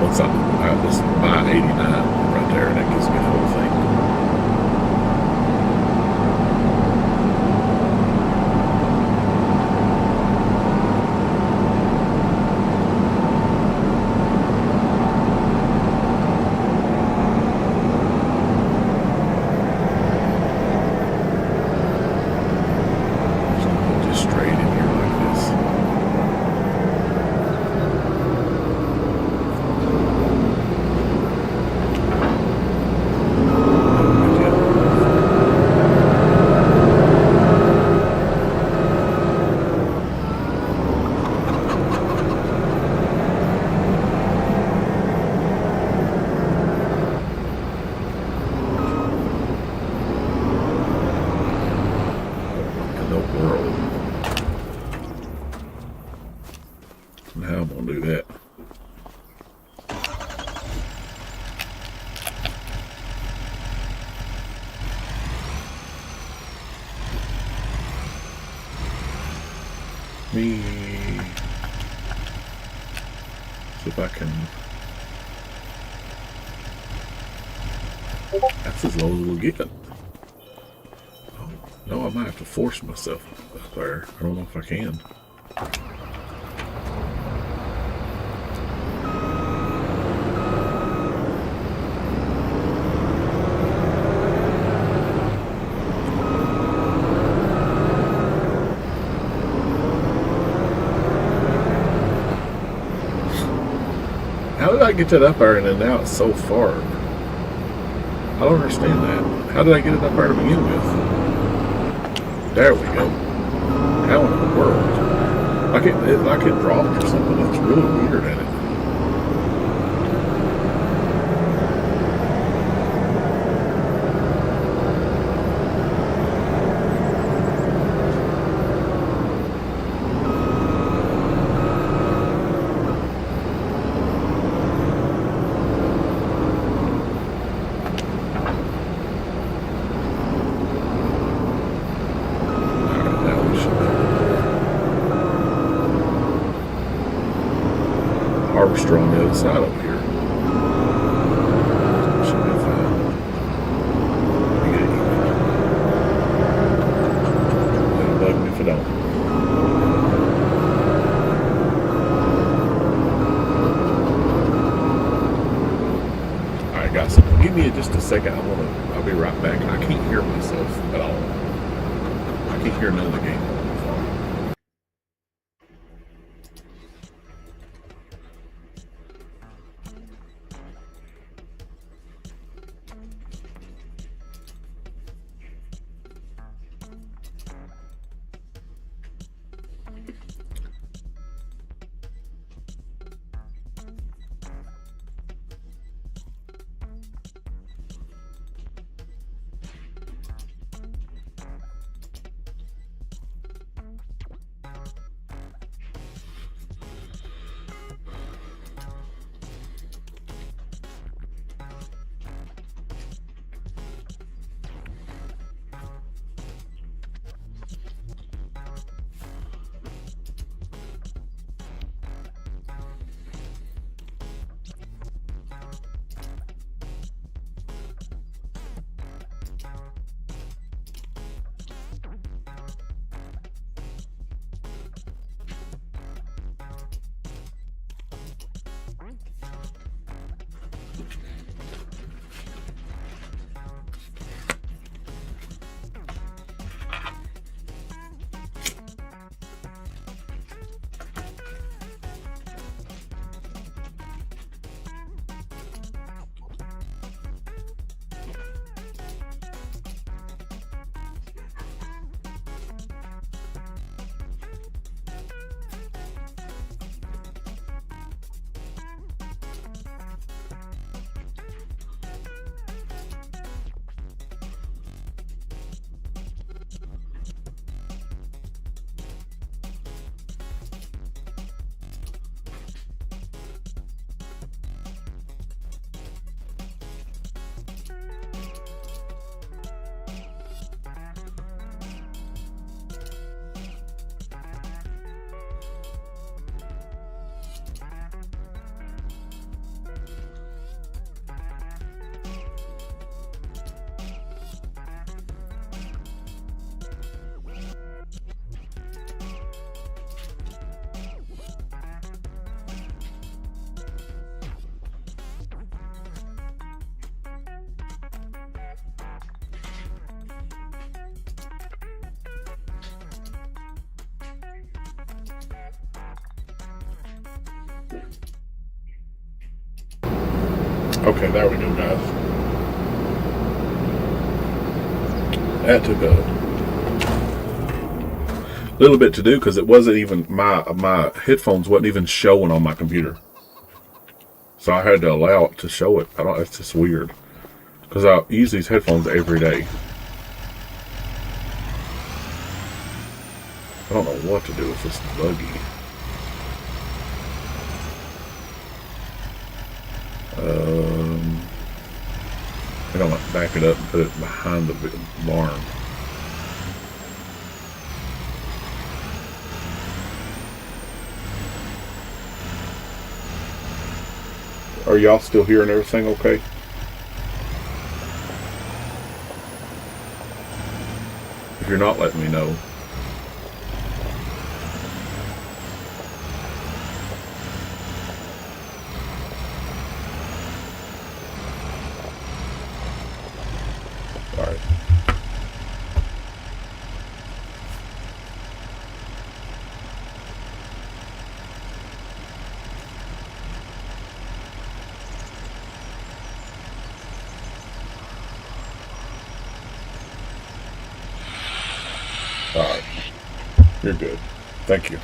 once I just buy 89 right there, and that gives me the whole thing. Just straight in here like this. In the world. Now I'm gonna do that. Me. See if I can. That's as low as we'll get. Oh, no, I might have to force myself up there. I don't know if I can. How did I get that up there and then now it's so far? I don't understand that. How did I get it up there to begin with? There we go. How in the world? Like it dropped or something. It's really weird at it. Harvester on the other side over here. Should be fine. You get it. It'll bug me if I don't. Alright guys, give me just a second. I'll be right back. I can't hear myself at all. I can't hear none of the game. Okay, there we go, guys. That took a little bit to do because it wasn't even my headphones wasn't even showing on my computer, so I had to allow it to show it. I don't. It's just weird because I use these headphones every day. I don't know what to do with this buggy. I think I'm gonna back it up and put it behind the barn. Are y'all still hearing everything okay? If you're not, letting me know. Alright. Alright. You're good. Thank you.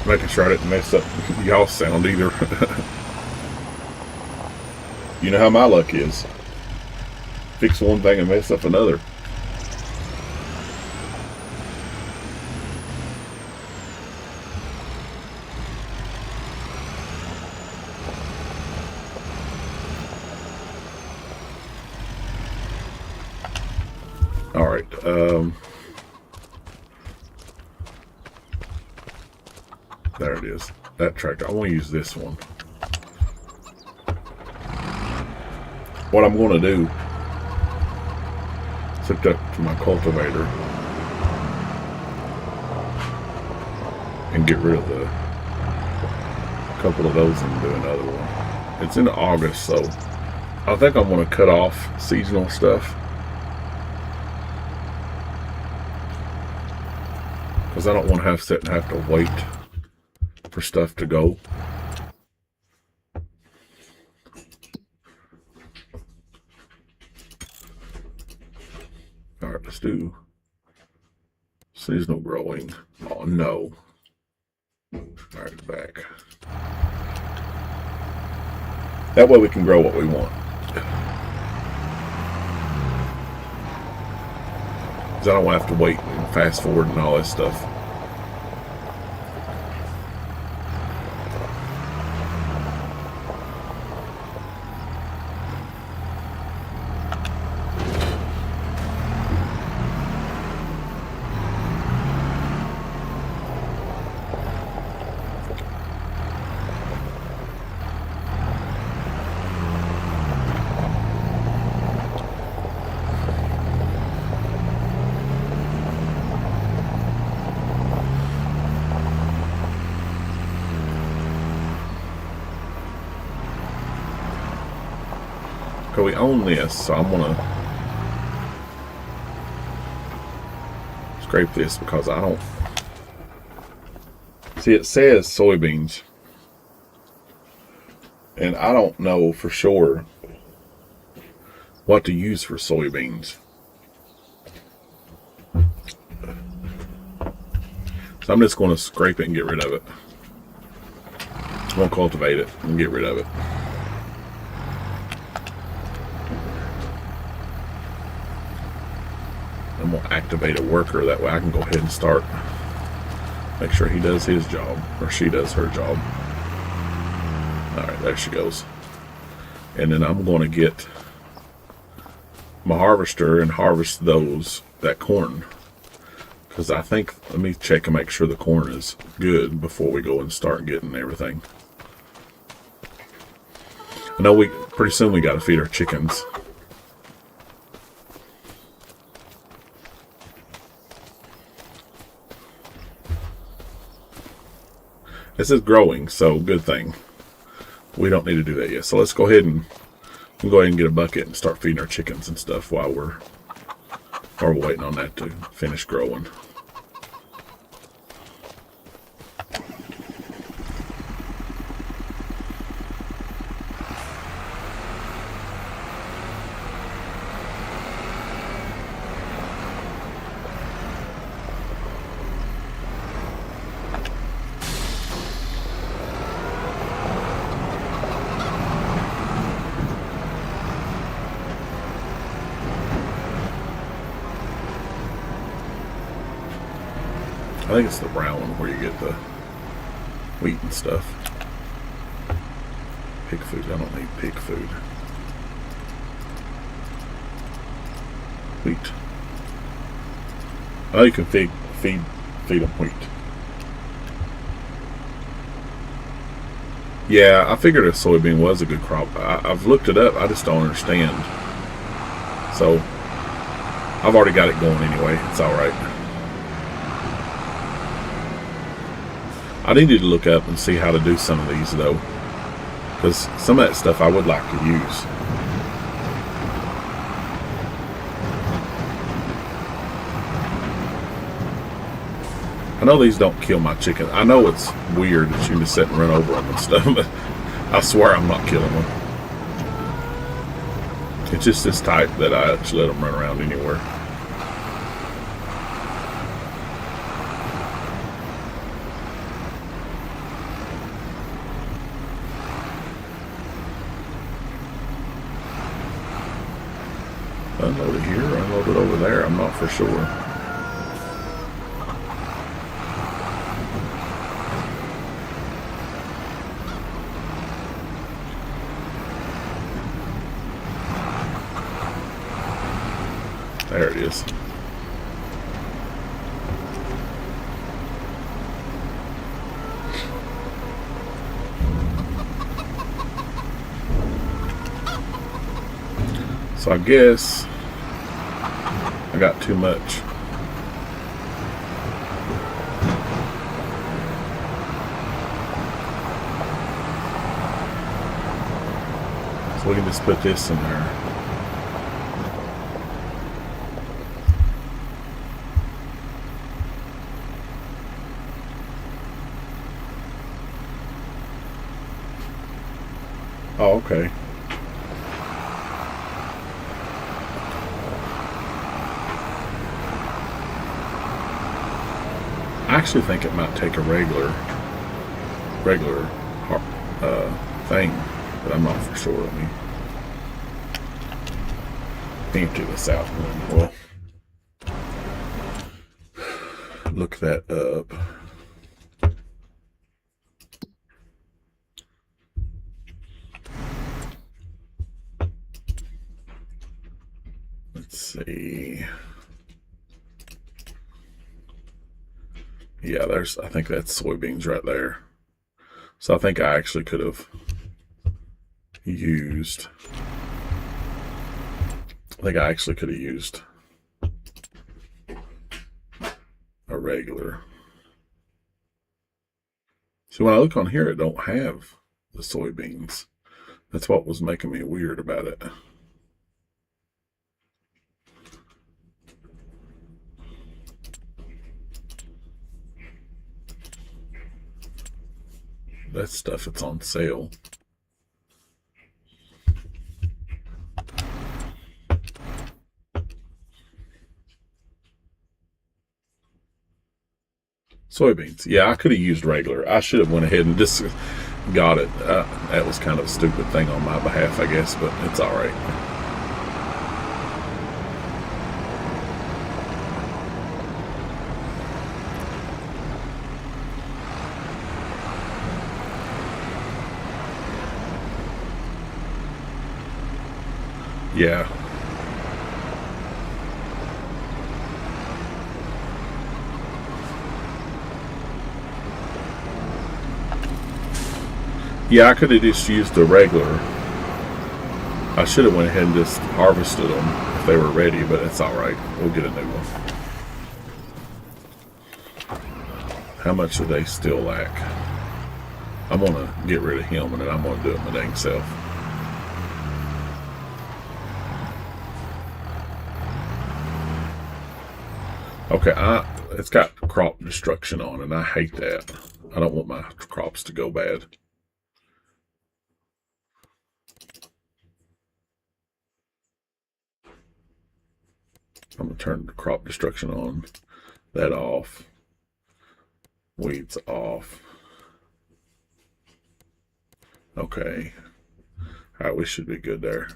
Making sure I didn't mess up y'all sound either. You know how my luck is. Fix one thing and mess up another. Alright, there it is. That tractor. I want to use this one. What I'm going to do is hook up to my cultivator and get rid of the couple of those and do another one. It's in August, so I think I'm going to cut off seasonal stuff. Because I don't want to sit and have to wait for stuff to go. Alright, let's do seasonal growing. Oh no. Alright, back. That way we can grow what we want. Because I don't want to have to wait and fast forward and all that stuff. We own this, so I'm gonna scrape this because I don't see it says soybeans, and I don't know for sure what to use for soybeans. So I'm just going to scrape it and get rid of it. I'm going to cultivate it and get rid of it. I'm going to activate a worker, that way I can go ahead and start. Make sure he does his job, or she does her job. Alright, there she goes. And then I'm going to get my harvester and harvest that corn. Because I think, let me check and make sure the corn is good before we go and start getting everything. I know pretty soon we got to feed our chickens. This is growing, so good thing. We don't need to do that yet. So let's go ahead and get a bucket and start feeding our chickens and stuff while we're waiting on that to finish growing. I think it's the brown one where you get the wheat and stuff. Pig food. I don't need pig food. Wheat. Oh, you can feed them wheat. Yeah, I figured a soybean was a good crop. I've looked it up. I just don't understand. So, I've already got it going anyway. It's alright. I needed to look up and see how to do some of these, though. Because some of that stuff I would like to use. I know these don't kill my chicken. I know it's weird that you can just sit and run over them and stuff, but I swear I'm not killing them. It's just this type that I just let them run around anywhere. Unload it here, unload it over there, I'm not for sure. There it is. So I guess I got too much. So we can just put this in there. Oh, okay. I actually think it might take a regular thing, but I'm not for sure. Let me empty this out and then we'll look that up. Let's see. Yeah, I think that's soybeans right there. So I think I actually could have used, a regular. So when I look on here, it don't have the soybeans. That's what was making me weird about it. That stuff, it's on sale. Soybeans. Yeah, I could have used regular. I should have went ahead and just got it. That was kind of a stupid thing on my behalf, I guess, but it's all right. Yeah. Yeah, I could have just used the regular. I should have went ahead and just harvested them if they were ready, but it's all right. We'll get a new one. How much do they still lack? I'm going to get rid of him, and then I'm going to do it my dang self. Okay, it's got crop destruction on, and I hate that. I don't want my crops to go bad. I'm going to turn the crop destruction on. That off. Weeds off. Okay. All right, we should be good there.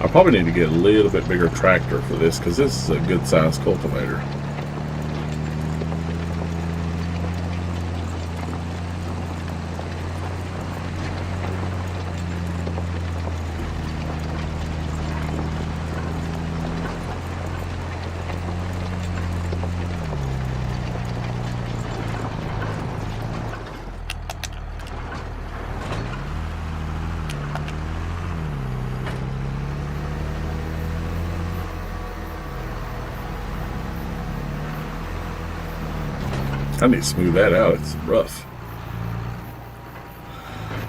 I probably need to get a little bit bigger tractor for this because this is a good sized cultivator. I need to smooth that out. It's rough.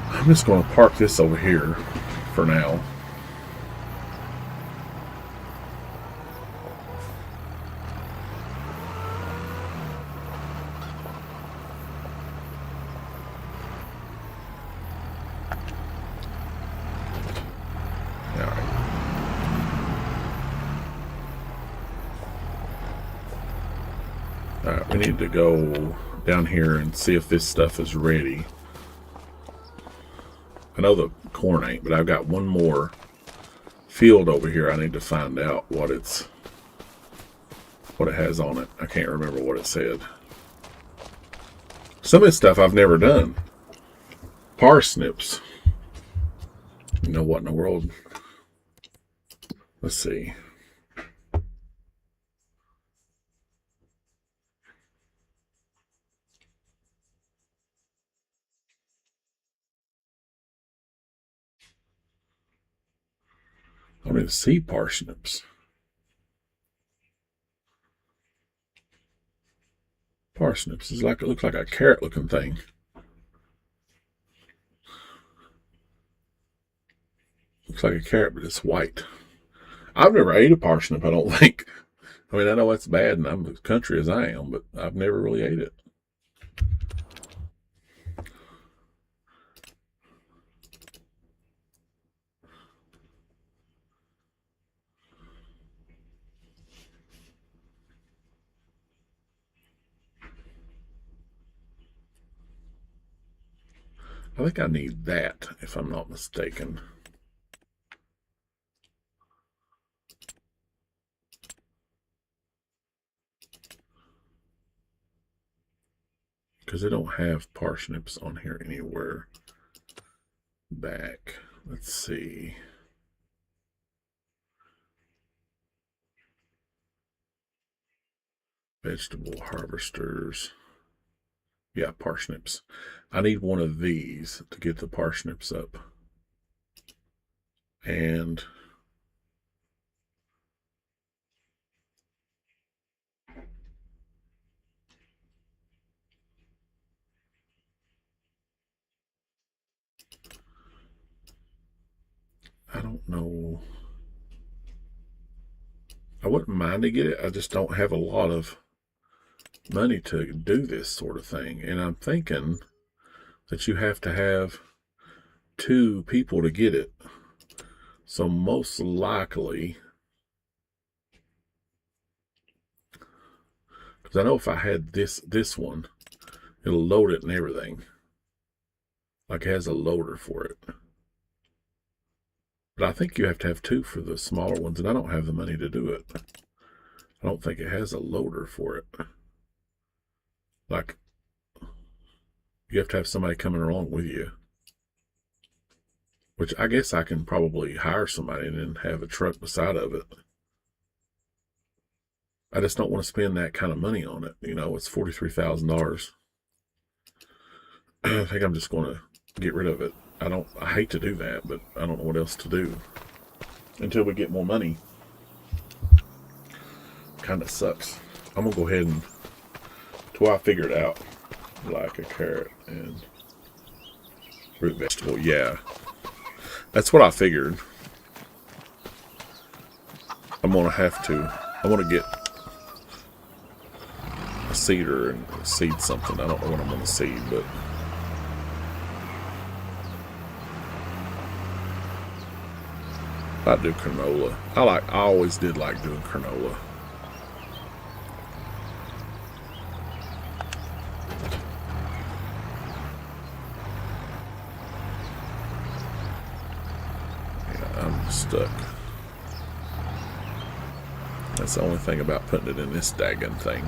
I'm just going to park this over here for now. Alright, we need to go down here and see if this stuff is ready. I know the corn ain't, but I've got one more field over here. I need to find out what it has on it. I can't remember what it said. Some of this stuff I've never done. Parsnips. You know what in the world? Let's see. I don't even see parsnips. Parsnips is like, it looks like a carrot looking thing. Looks like a carrot, but it's white. I've never ate a parsnip, I don't think. I mean, I know it's bad and I'm as country as I am, but I've never really ate it. I think I need that, if I'm not mistaken. Because they don't have parsnips on here anywhere. Back. Let's see. Vegetable harvesters. Yeah, parsnips. I need one of these to get the parsnips up. And I don't know. I wouldn't mind to get it. I just don't have a lot of money to do this sort of thing. And I'm thinking that you have to have 2 people to get it. So most likely, because I know if I had this one, it'll load it and everything. Like it has a loader for it. But I think you have to have 2 for the smaller ones, and I don't have the money to do it. I don't think it has a loader for it. Like, you have to have somebody coming along with you. Which I guess I can probably hire somebody and then have a truck beside of it. I just don't want to spend that kind of money on it. You know, it's $43,000. I think I'm just going to get rid of it. I hate to do that, but I don't know what else to do until we get more money. Kind of sucks. I'm gonna go ahead and till I figure it out. Like a carrot and root vegetable. Yeah, that's what I figured. I'm gonna get a seeder and seed something. I don't know what I'm gonna seed, but I do canola. I always did like doing canola. Yeah, I'm stuck. That's the only thing about putting it in this daggone thing.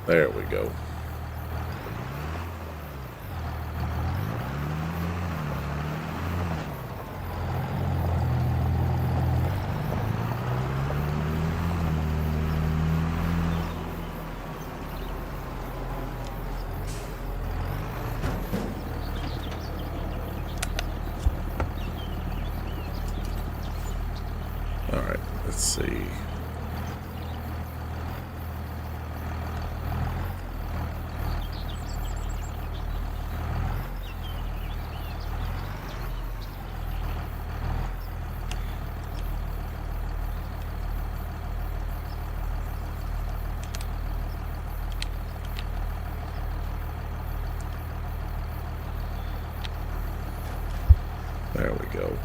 There we go. All right, let's see. There we go.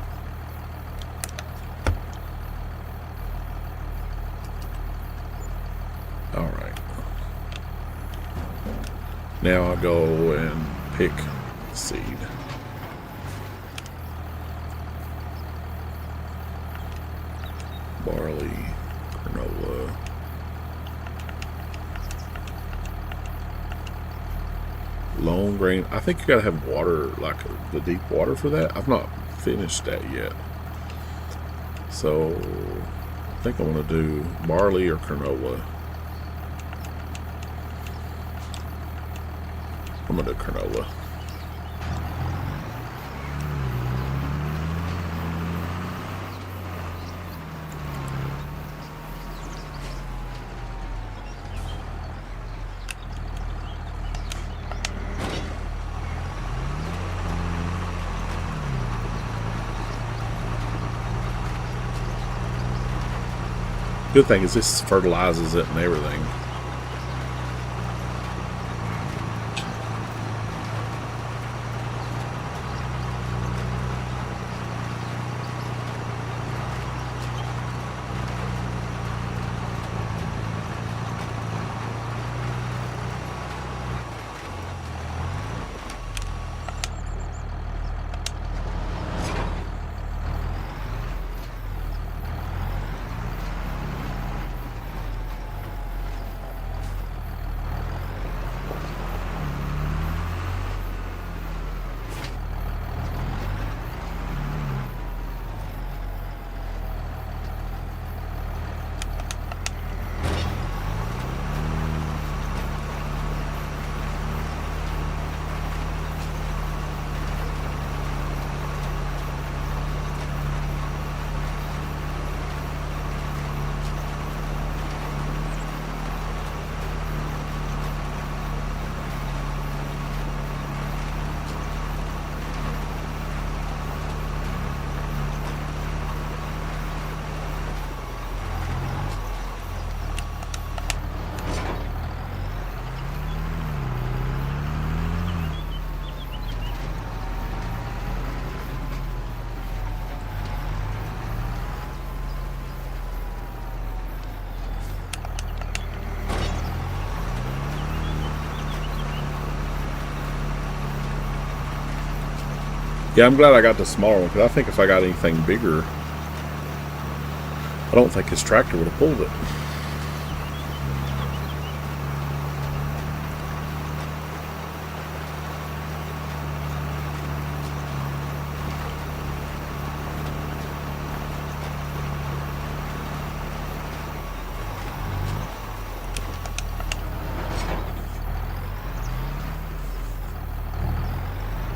All right. Now I'll go and pick seed. Barley, granola. Long grain. I think you gotta have water, like the deep water for that. I've not finished that yet. So I think I want to do barley or granola. I'm gonna do granola. Good thing is this fertilizes it and everything. Yeah, I'm glad I got the smaller one, because I think if I got anything bigger, I don't think his tractor would have pulled it.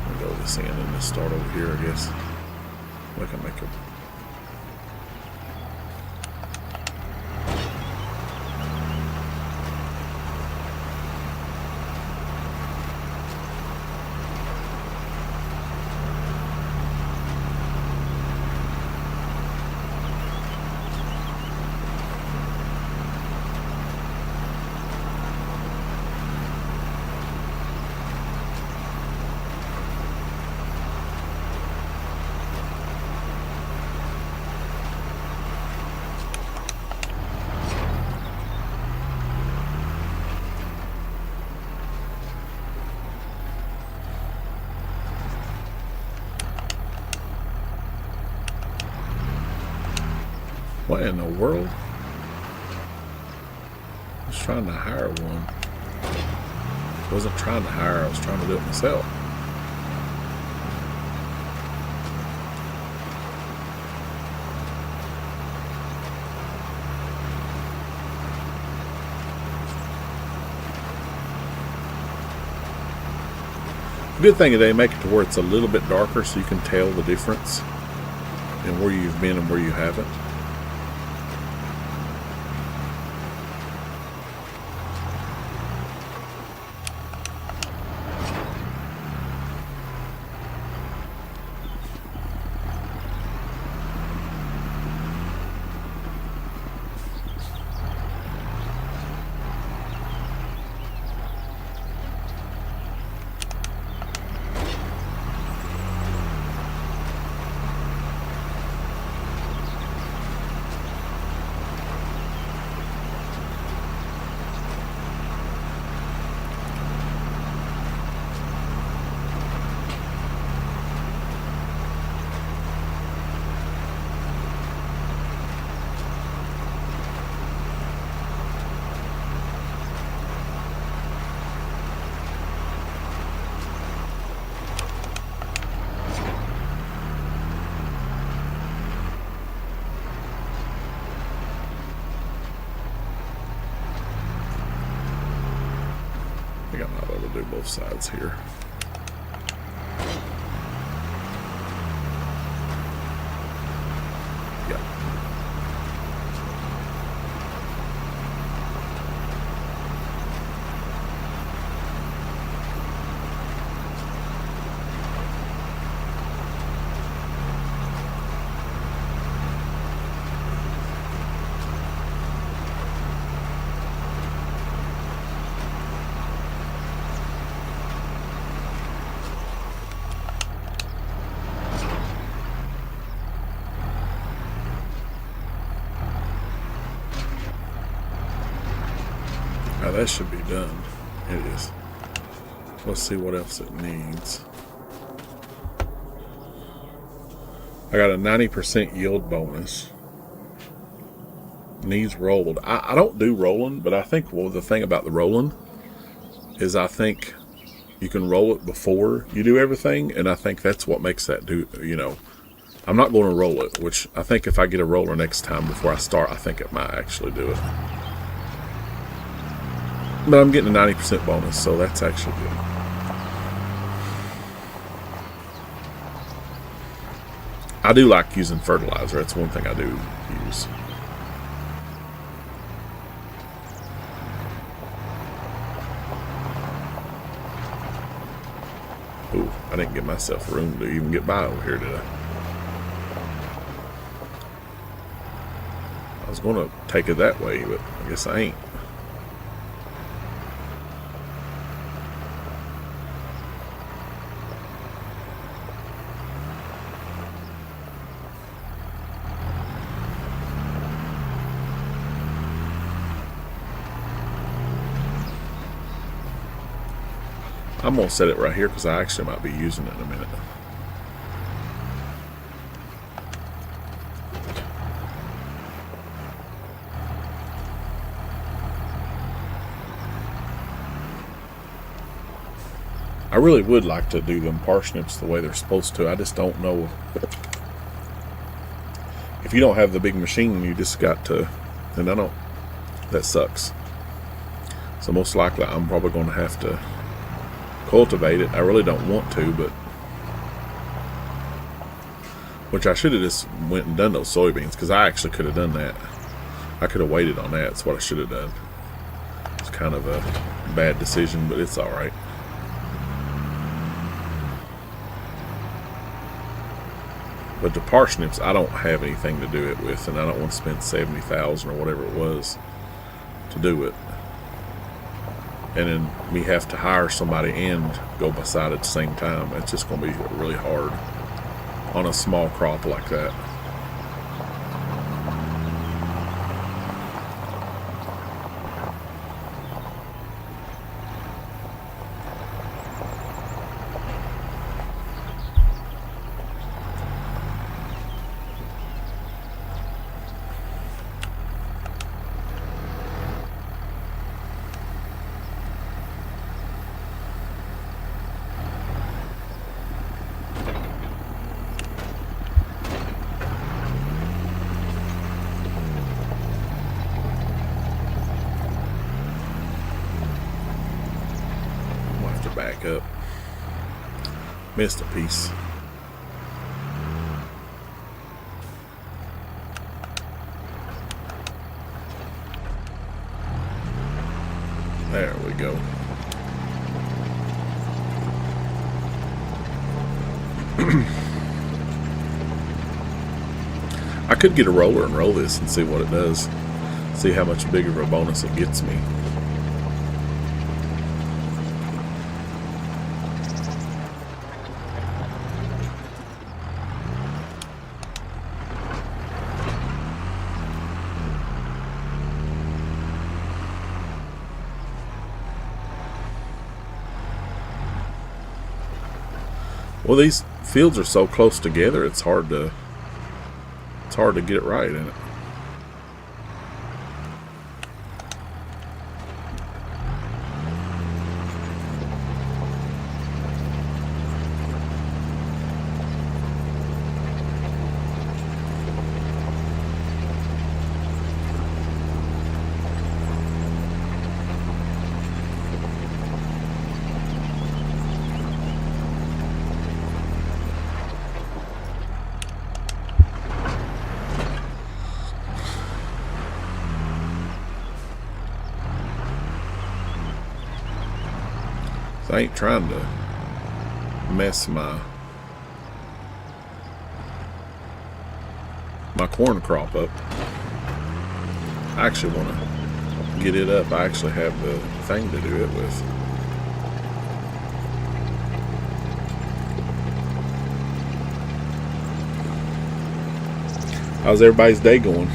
I'll go this in and just start over here, I guess. We can make a... What in the world? I was trying to hire one. I wasn't trying to hire, I was trying to do it myself. The good thing is they make it to where it's a little bit darker so you can tell the difference in where you've been and where you haven't. I think I'm not able to do both sides here. Yeah. Now that should be done. It is. Let's see what else it needs. I got a 90% yield bonus. Needs rolled. I don't do rolling, but I think, well, the thing about the rolling is I think you can roll it before you do everything, and I think that's what makes that do, you know. I'm not going to roll it, which I think if I get a roller next time before I start, I think it might actually do it. But I'm getting a 90% bonus, so that's actually good. I do like using fertilizer. That's one thing I do use. Ooh, I didn't give myself room to even get by over here, did I? I was going to take it that way, but I guess I ain't. I'm going to set it right here because I actually might be using it in a minute. I really would like to do them parsnips the way they're supposed to. I just don't know. If you don't have the big machine, you just got to, and I don't, that sucks. So most likely I'm probably going to have to cultivate it. I really don't want to, but which I should have just went and done those soybeans, because I actually could have done that. I could have waited on that. That's what I should have done. It's kind of a bad decision, but it's all right. But the parsnips, I don't have anything to do it with, and I don't want to spend $70,000 or whatever it was to do it. And then we have to hire somebody and go beside at the same time. It's just going to be really hard on a small crop like that. up. Missed a piece. There we go. I could get a roller and roll this and see what it does. See how much bigger of a bonus it gets me. Well, these fields are so close together, it's hard to get it right, isn't it? I ain't trying to mess my corn crop up. I actually want to get it up. I actually have the thing to do it with. How's everybody's day going?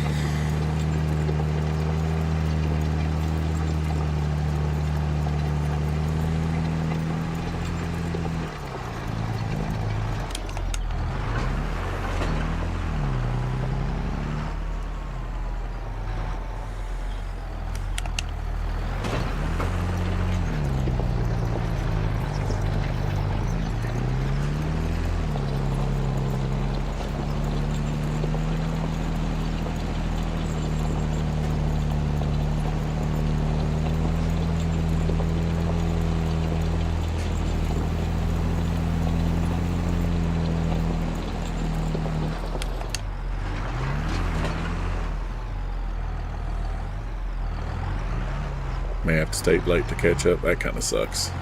May have to stay late to catch up. That kind of sucks.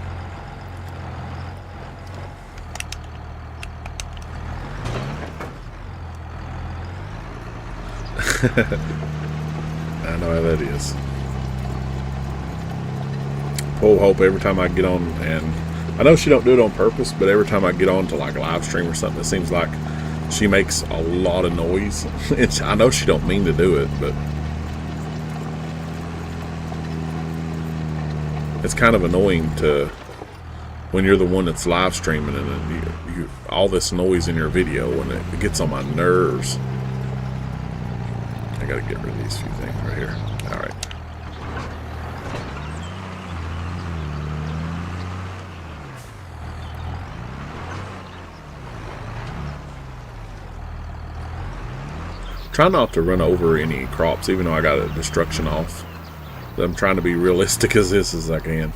I know how that is. Poor Hope, every time I get on, and I know she don't do it on purpose, but every time I get on to like a live stream or something, it seems like she makes a lot of noise. I know she don't mean to do it, but it's kind of annoying to when you're the one that's live streaming and then you all this noise in your video, and it gets on my nerves. I gotta get rid of these few things right here. All right. Try not to run over any crops, even though I got a destruction off. I'm trying to be realistic as I can.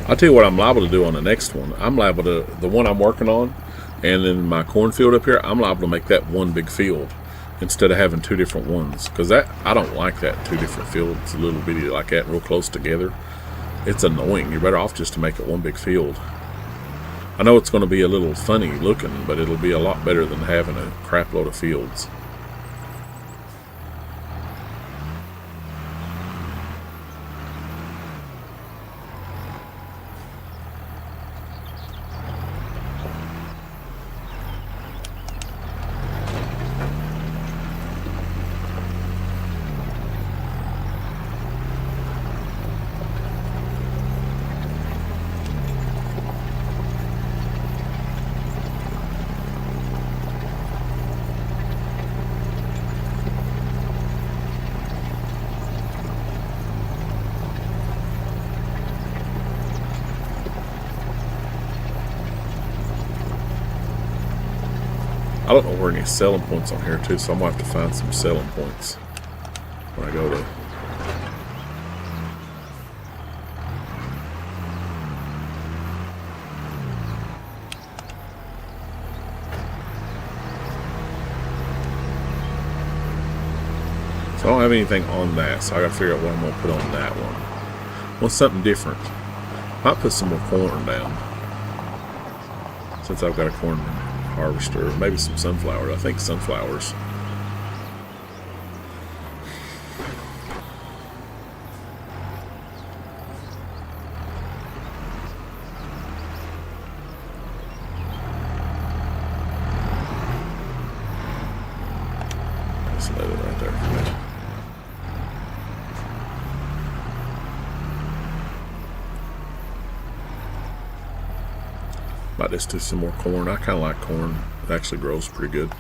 I'll tell you what I'm liable to do on the next one. I'm liable to, the one I'm working on, and then my cornfield up here, I'm liable to make that one big field instead of having two different ones. Because that, I don't like that two different fields, a little bitty like that, real close together. It's annoying. You're better off just to make it one big field. I know it's going to be a little funny looking, but it'll be a lot better than having a crap load of fields. I don't know where any selling points on here too, so I'm gonna have to find some selling points when I go to. So I don't have anything on that, so I gotta figure out what I'm gonna put on that one. Want something different. Might put some more corn down, since I've got a corn harvester. Maybe some sunflowers. I think sunflowers. Let's let it right there for me. Might just do some more corn. I kind of like corn. It actually grows pretty good.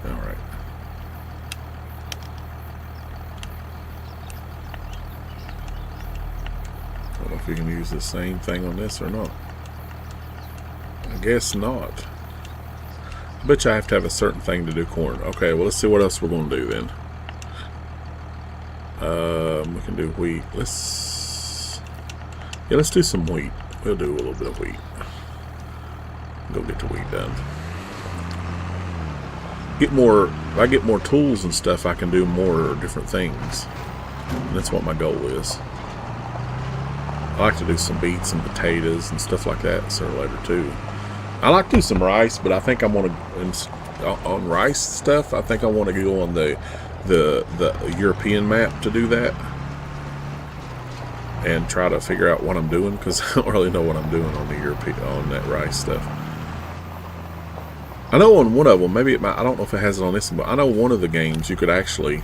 Alright. I don't know if you can use the same thing on this or not. I guess not. I bet you I have to have a certain thing to do corn. Okay, well, let's see what else we're going to do then. We can do wheat. Let's do some wheat. We'll do a little bit of wheat. Go get the wheat done. If I get more tools and stuff, I can do more different things. And that's what my goal is. I like to do some beets and potatoes and stuff like that sooner or later too. I like to do some rice, but I think I want to, on rice stuff, I think I want to go on the European map to do that. And try to figure out what I'm doing, because I don't really know what I'm doing on the on that rice stuff. I know on one of them, maybe I don't know if it has it on this one, but I know one of the games you could actually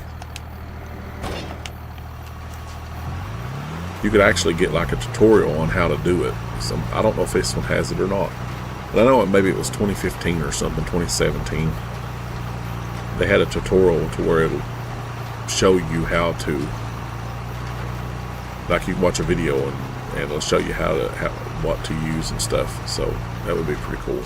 get like a tutorial on how to do it. So I don't know if this one has it or not, but I know maybe it was 2015 or something, 2017. They had a tutorial to where it'll show you how to. Like you can watch a video and it'll show you what to use and stuff. So that would be pretty cool.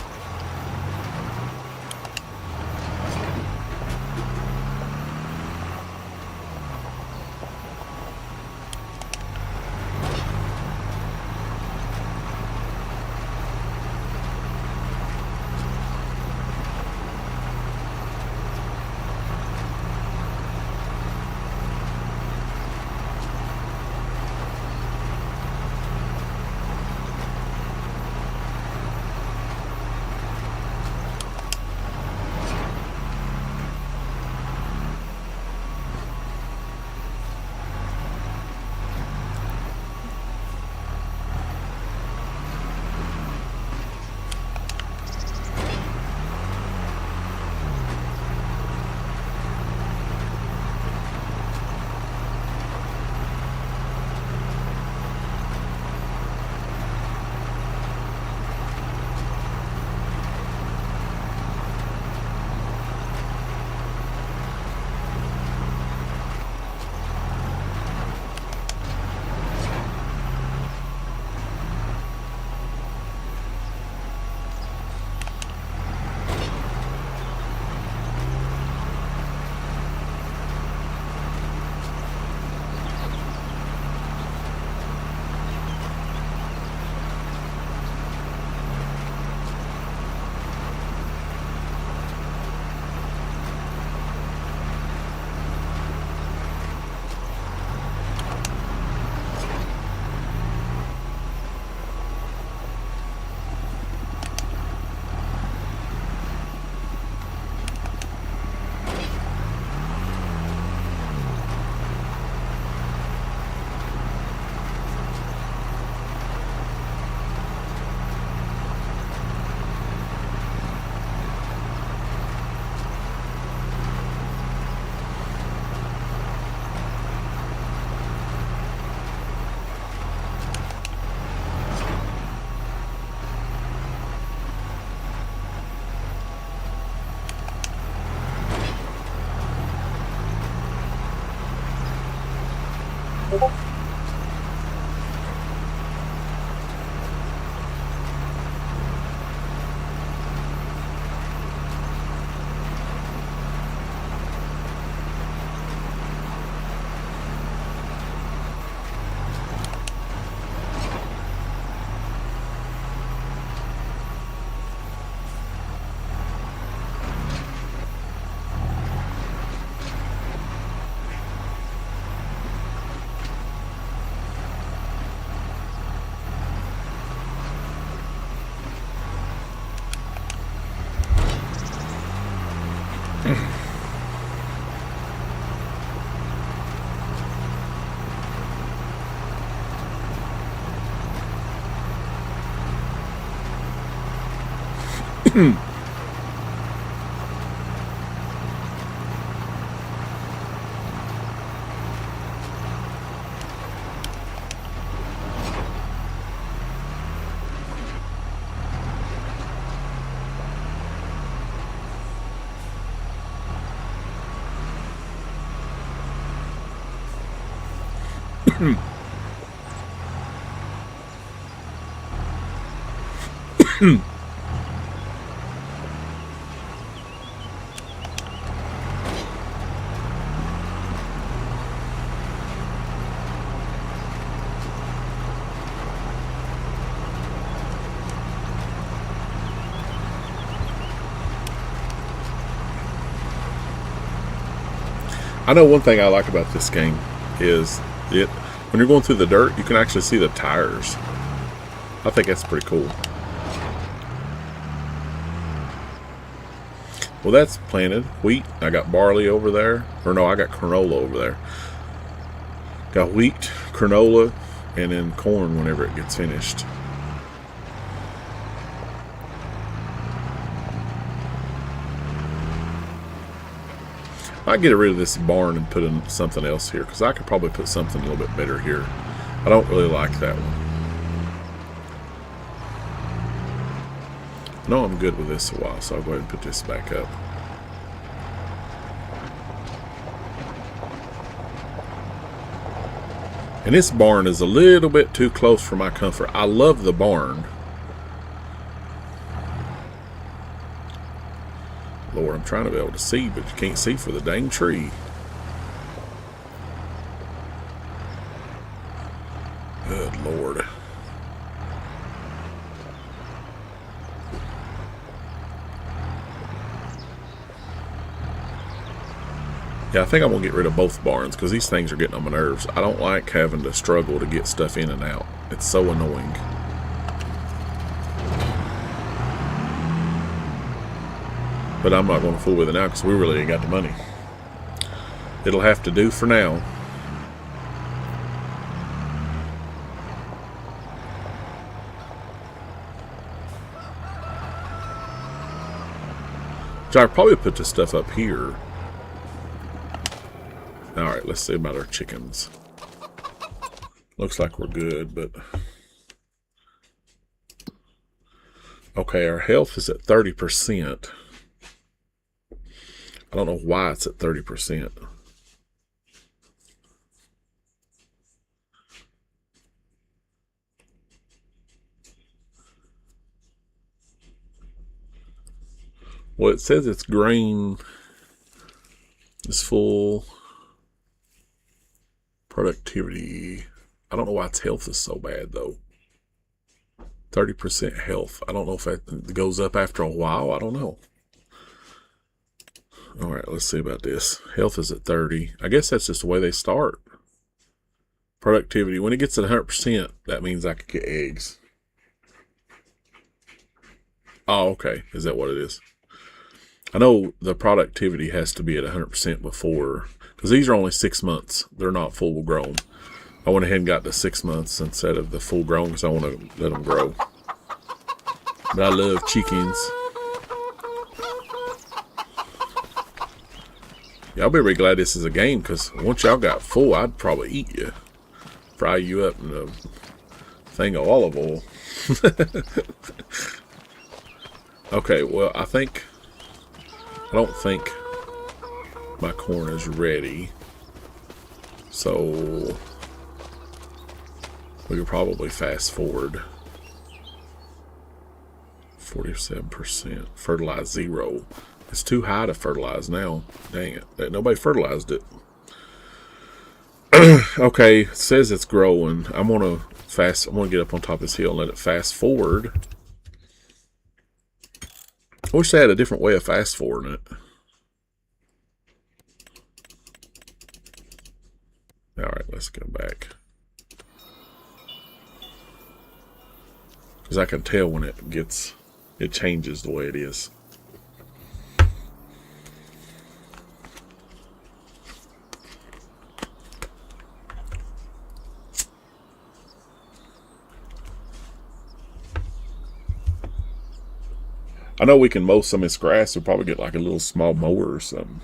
I know one thing I like about this game is when you're going through the dirt, you can actually see the tires. I think that's pretty cool. Well, that's planted wheat. I got barley over there. Or no, I got canola over there. Got wheat, canola, and then corn whenever it gets finished. I might get rid of this barn and put in something else here, because I could probably put something a little bit better here. I don't really like that one. I know I'm good with this a while, so I'll go ahead and put this back up. And this barn is a little bit too close for my comfort. I love the barn. Lord, I'm trying to be able to see, but you can't see for the dang tree. Good Lord. Yeah, I think I'm going to get rid of both barns because these things are getting on my nerves. I don't like having to struggle to get stuff in and out. It's so annoying. But I'm not going to fool with it now because we really ain't got the money. It'll have to do for now. So I'll probably put this stuff up here. Alright, let's see about our chickens. Looks like we're good, but... Okay, our health is at 30%. I don't know why it's at 30%. Well, it says its grain is full. Productivity. I don't know why its health is so bad, though. 30% health. I don't know if that goes up after a while. I don't know. All right, let's see about this. Health is at 30. I guess that's just the way they start. Productivity. When it gets at 100%, that means I could get eggs. Oh, okay. Is that what it is? I know the productivity has to be at 100% before, because these are only 6 months. They're not full grown. I went ahead and got the 6 months instead of the full grown because I want to let them grow. But I love chickens. Y'all better be glad this is a game, because once y'all got full, I'd probably eat you. Fry you up in a thing of olive oil. Okay, well, I don't think my corn is ready. So we could probably fast forward. 47%. Fertilize 0. It's too high to fertilize now. Dang it. Nobody fertilized it. Okay, it says it's growing. I'm gonna get up on top of this hill and let it fast forward. I wish they had a different way of fast forwarding it. Alright, let's go back. Because I can tell when it changes the way it is. I know we can mow some of this grass. We'll probably get like a little small mower or something.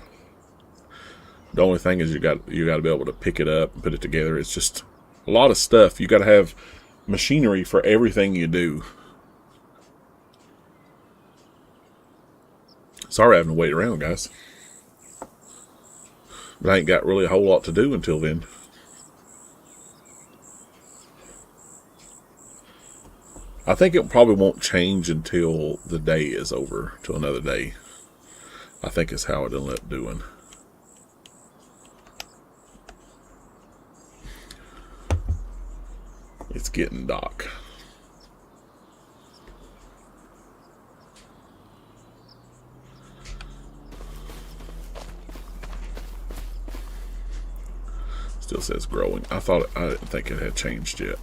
The only thing is you got to be able to pick it up and put it together. It's just a lot of stuff. You got to have machinery for everything you do. Sorry having to wait around, guys. But I ain't got really a whole lot to do until then. I think it probably won't change until the day is over, till another day. I think is how it'll end up doing. It's getting dark. Still says growing. I didn't think it had changed yet.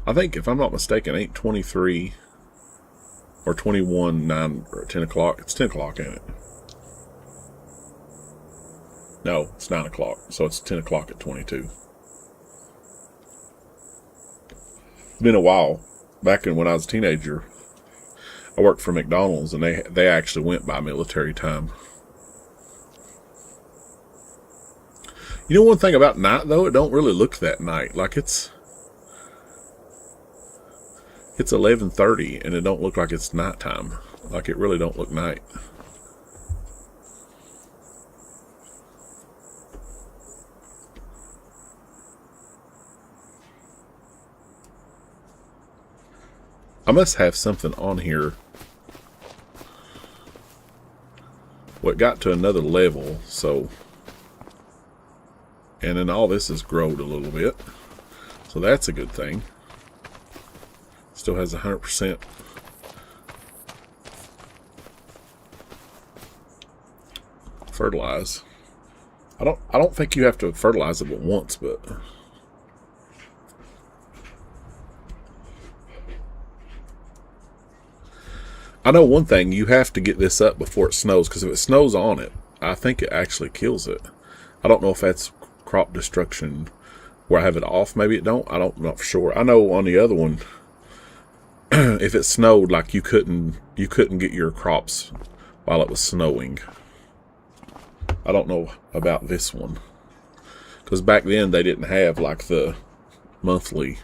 I think, if I'm not mistaken, 8:23 or 21, 9 or 10 o'clock. It's 10 o'clock, ain't it? No, it's 9 o'clock. So it's 10 o'clock at 22. It's been a while. Back when I was a teenager, I worked for McDonald's, and they actually went by military time. You know one thing about night, though? It don't really look that night. Like it's 11:30, and it don't look like it's nighttime. Like it really don't look night. I must have something on here. Well, it got to another level, so... And then all this has growed a little bit. So that's a good thing. Still has 100% fertilize. I don't think you have to fertilize it but once, but I know one thing, you have to get this up before it snows, because if it snows on it, I think it actually kills it. I don't know if that's crop destruction where I have it off. Maybe it don't. I'm not for sure. I know on the other one, if it snowed, like you couldn't get your crops while it was snowing. I don't know about this one, because back then they didn't have like the monthly,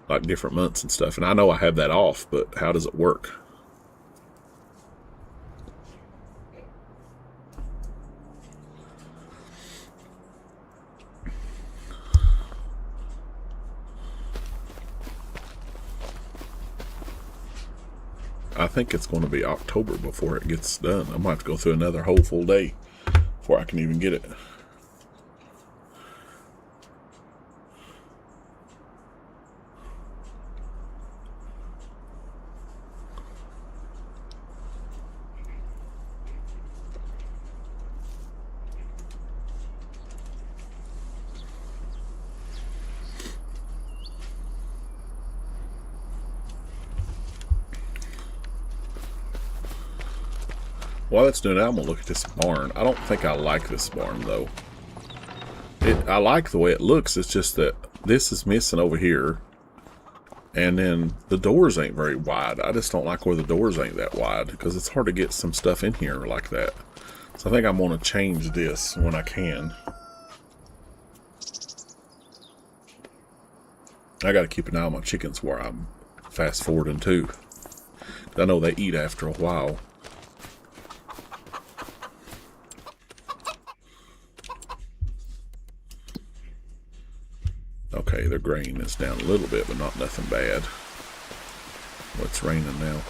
like different months and stuff. And I know I have that off, but how does it work? I think it's going to be October before it gets done. I might have to go through another whole full day before I can even get it. While that's doing that, I'm going to look at this barn. I don't think I like this barn, though. I like the way it looks. It's just that this is missing over here. And then the doors ain't very wide. I just don't like where the doors ain't that wide, because it's hard to get some stuff in here like that. So I think I'm going to change this when I can. I got to keep an eye on my chickens where I'm fast forwarding too. I know they eat after a while. Okay, their grain is down a little bit, but not nothing bad. Well, it's raining now.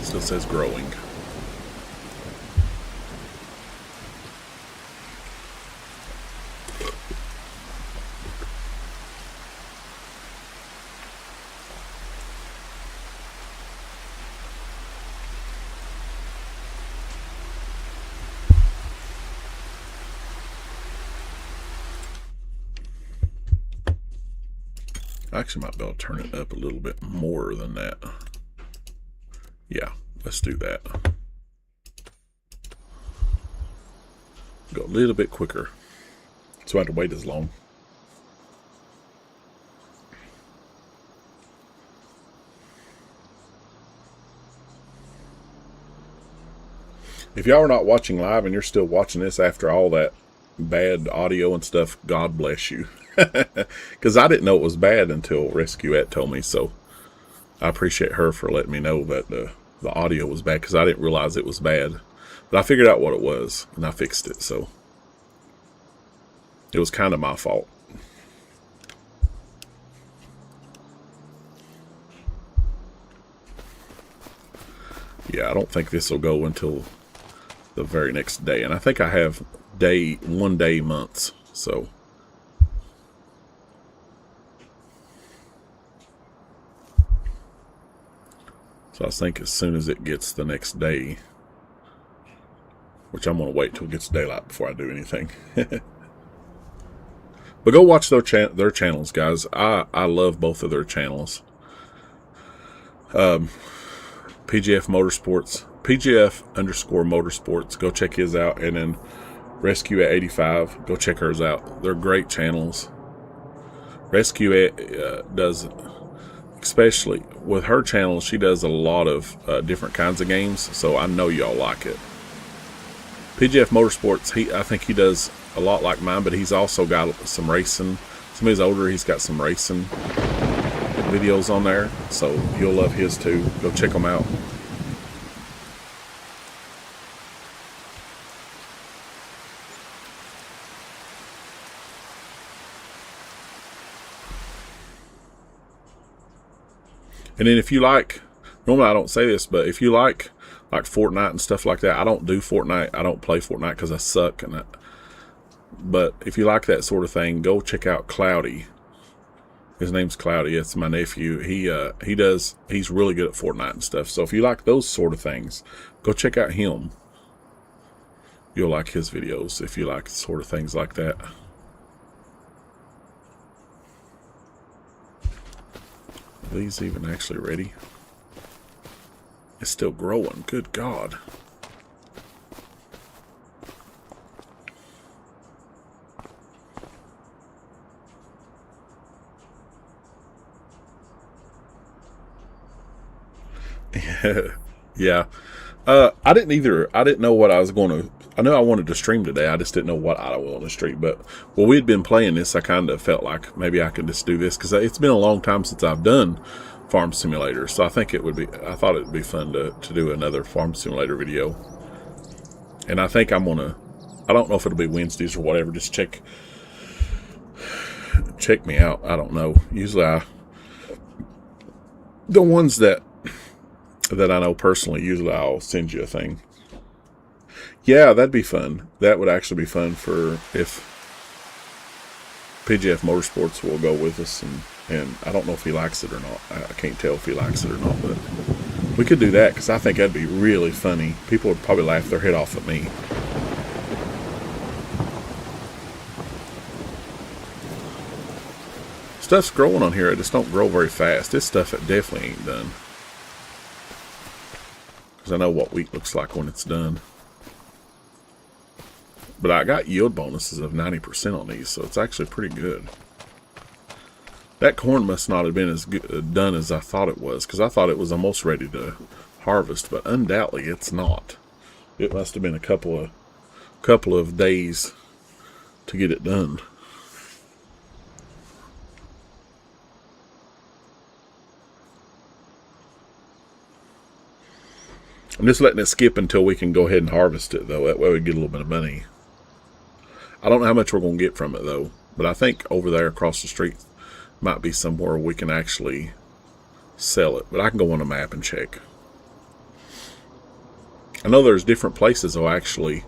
It still says growing. I actually might be able to turn it up a little bit more than that. Yeah, let's do that. Go a little bit quicker, so I have to wait as long. If y'all are not watching live and you're still watching this after all that bad audio and stuff, God bless you. Because I didn't know it was bad until Rescuette told me, so I appreciate her for letting me know that the audio was bad, because I didn't realize it was bad. But I figured out what it was, and I fixed it, so it was kind of my fault. Yeah, I don't think this will go until the very next day, and I think I have 1 day months, so I think as soon as it gets the next day, which I'm going to wait till it gets daylight before I do anything. But go watch their channels, guys. I love both of their channels. PGF Motorsports, PGF_Motorsports. Go check his out, and then Rescuette 85. Go check hers out. They're great channels. Rescuette does, especially with her channel, she does a lot of different kinds of games, so I know y'all like it. PGF Motorsports, I think he does a lot like mine, but he's also got some racing. Somebody's older, he's got some racing videos on there, so you'll love his too. Go check them out. And then if you like, normally I don't say this, but if you like Fortnite and stuff like that, I don't do Fortnite. I don't play Fortnite because I suck. But if you like that sort of thing, go check out Cloudy. His name's Cloudy. It's my nephew. He's really good at Fortnite and stuff. So if you like those sort of things, go check out him. You'll like his videos if you like sort of things like that. Are these even actually ready? It's still growing. Good God. Yeah. I didn't know what I was going to. I knew I wanted to stream today. I just didn't know what I wanted to stream. But while we had been playing this, I kind of felt like maybe I could just do this, because it's been a long time since I've done Farm Simulator. So I thought it would be fun to do another Farm Simulator video. And I think I don't know if it'll be Wednesdays or whatever. Just check me out. I don't know. Usually the ones that I know personally, usually I'll send you a thing. Yeah, that'd be fun. That would actually be fun for if PGF Motorsports will go with us, and I don't know if he likes it or not. I can't tell if he likes it or not, but we could do that, because I think that'd be really funny. People would probably laugh their head off at me. Stuff's growing on here. It just don't grow very fast. This stuff, it definitely ain't done, because I know what wheat looks like when it's done. But I got yield bonuses of 90% on these, so it's actually pretty good. That corn must not have been as done as I thought it was, because I thought it was almost ready to harvest, but undoubtedly it's not. It must have been a couple of days to get it done. I'm just letting it skip until we can go ahead and harvest it, though. That way we get a little bit of money. I don't know how much we're going to get from it, though. But I think over there across the street might be somewhere we can actually sell it. But I can go on a map and check. I know there's different places that'll actually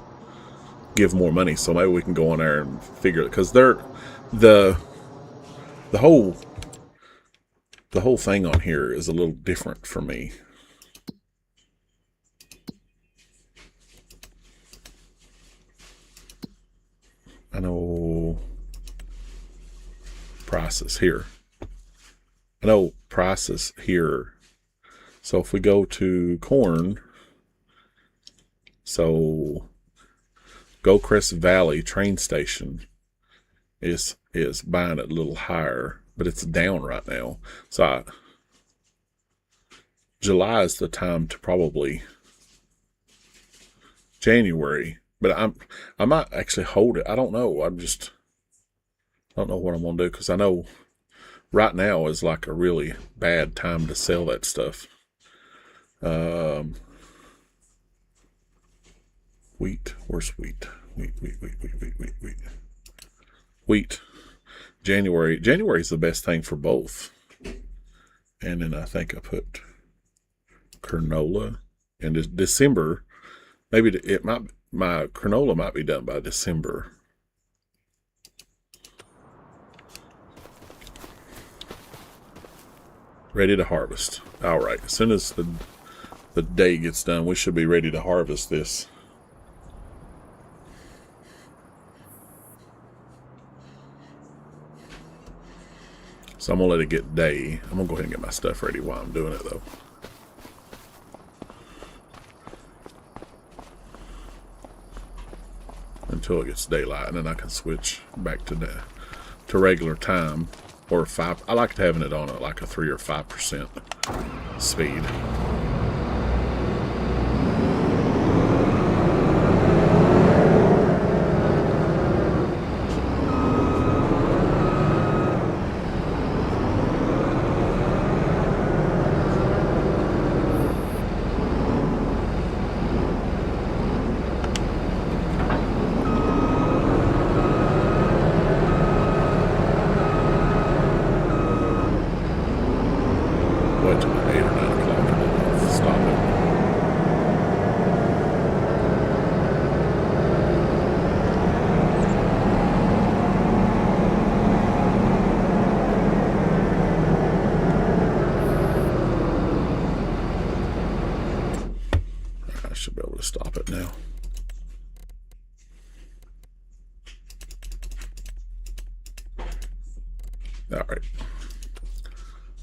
give more money. So maybe we can go on there and figure it. Because the whole thing on here is a little different for me. I know prices here. So if we go to corn, so Goldcrest Valley train station is buying it a little higher, but it's down right now. So July is the time to probably January, but I might actually hold it. I don't know. I don't know what I'm gonna do, because I know right now is like a really bad time to sell that stuff. Wheat. Where's wheat? Wheat. January. January is the best thing for both. And then I think I put canola. And December, maybe my canola might be done by December. Ready to harvest. All right. As soon as the day gets done, we should be ready to harvest this. So I'm going to let it get day. I'm going to go ahead and get my stuff ready while I'm doing it, though. Until it gets daylight, and then I can switch back to regular time. Or 5. I like having it on at like a 3 or 5% speed. Wait till 8 or 9 o'clock and then I'll stop it. I should be able to stop it now. All right.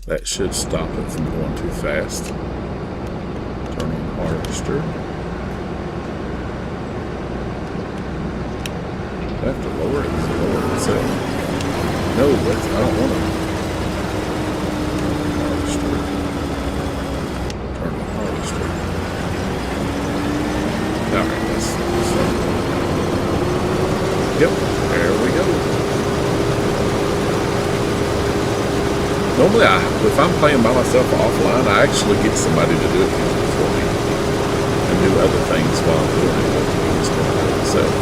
That should stop it from going too fast. Turn on harvester. Do I have to lower it? Does it lower itself? No, I don't want to. Harvester. Turn on harvester. Alright, let's start. Yep, there we go. Normally, if I'm playing by myself offline, I actually get somebody to do it for me and do other things while I'm doing it. I'm just going to do it myself.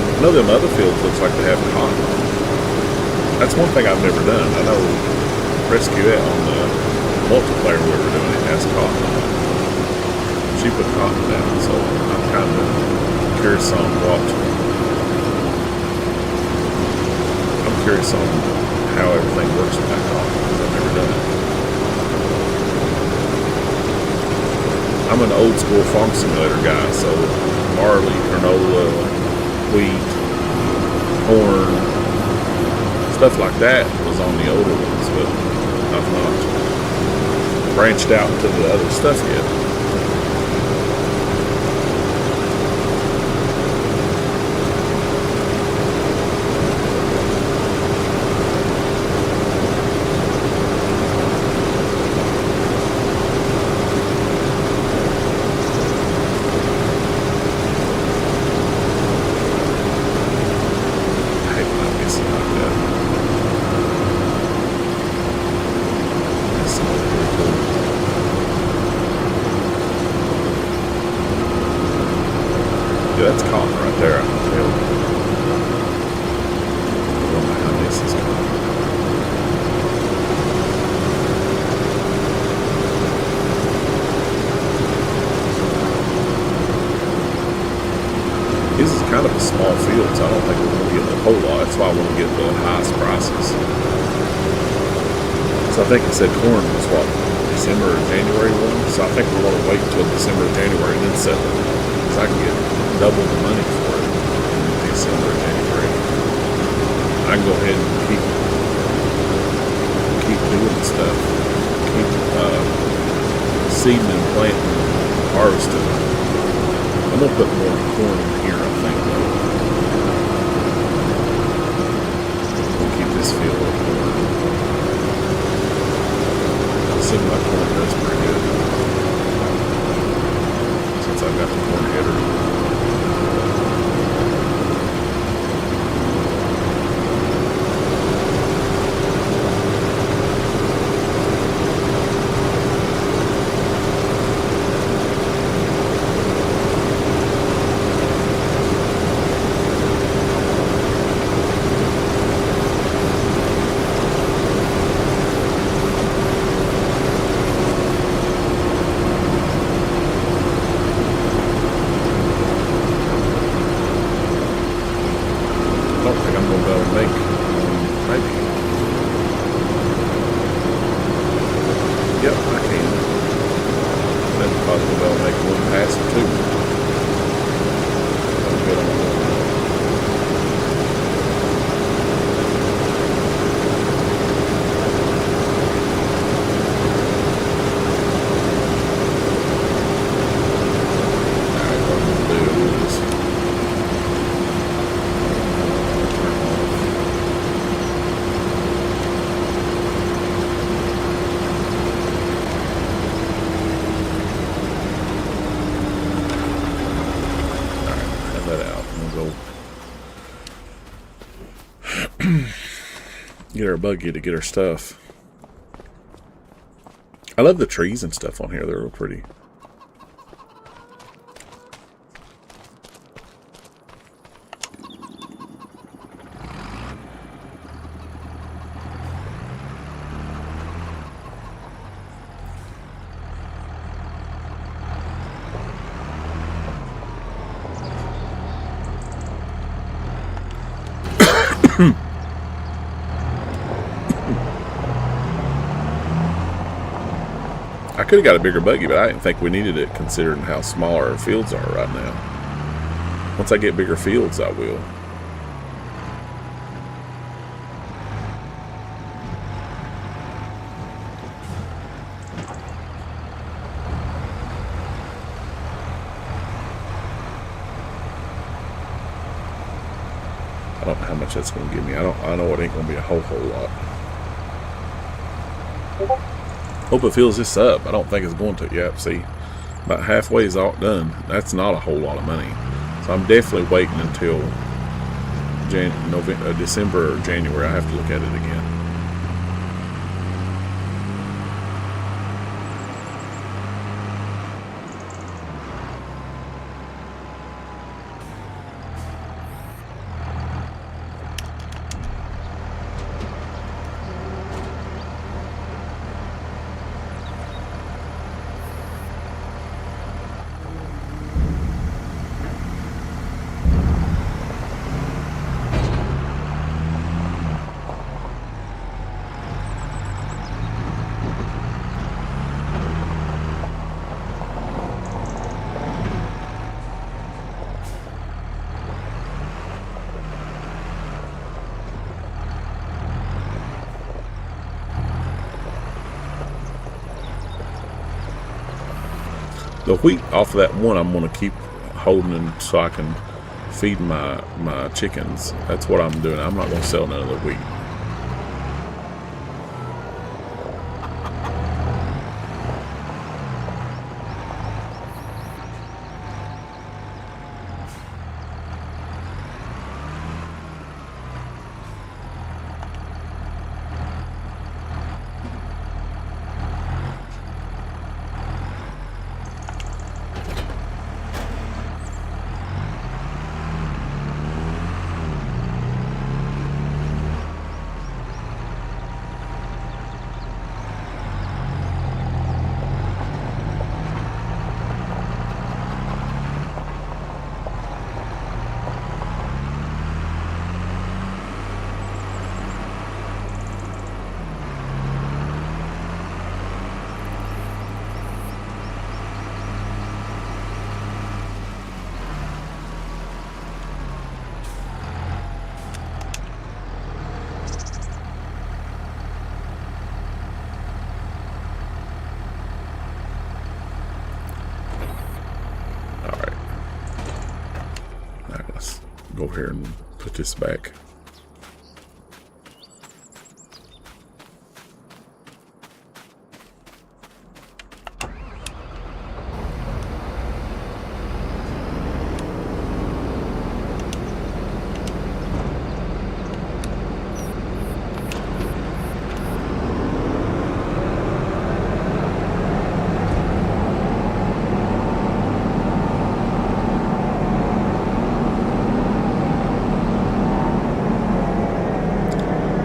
I know them other fields looks like they have cotton. That's one thing I've never done. I know Rescue It on the multiplayer we were doing, it has cotton on it. She put cotton down, so I'm kind of curious on I'm curious on how everything works with that cotton, because I've never done it. I'm an old school farm simulator guy, so barley, canola, wheat, corn, stuff like that was on the older ones, but I've not branched out to the other stuff yet. of a small field, so I don't think we're going to get a whole lot. That's why I want to get the highest prices. So I think it said corn was what, December or January 1? So I think we're going to wait until December or January and then sell it. Because I can get double the money for it in December or January. I can go ahead and keep doing stuff. Keep seeding and planting and harvesting. I'm going to put more corn in here, I think, though. We'll keep this field of corn. It seems like corn does pretty good. Since I've got the corn header. Get our buggy to get our stuff. I love the trees and stuff on here. They're real pretty. I could have got a bigger buggy, but I didn't think we needed it considering how small our fields are right now. Once I get bigger fields, I will. I don't know how much that's going to give me. I know it ain't going to be a whole lot. Hope it fills this up. I don't think it's going to. Yep, see, about halfway is all done. That's not a whole lot of money. So I'm definitely waiting until December or January. I have to look at it again. The wheat off of that one, I'm going to keep holding so I can feed my chickens. That's what I'm doing. I'm not going to sell none of the wheat. here and put this back.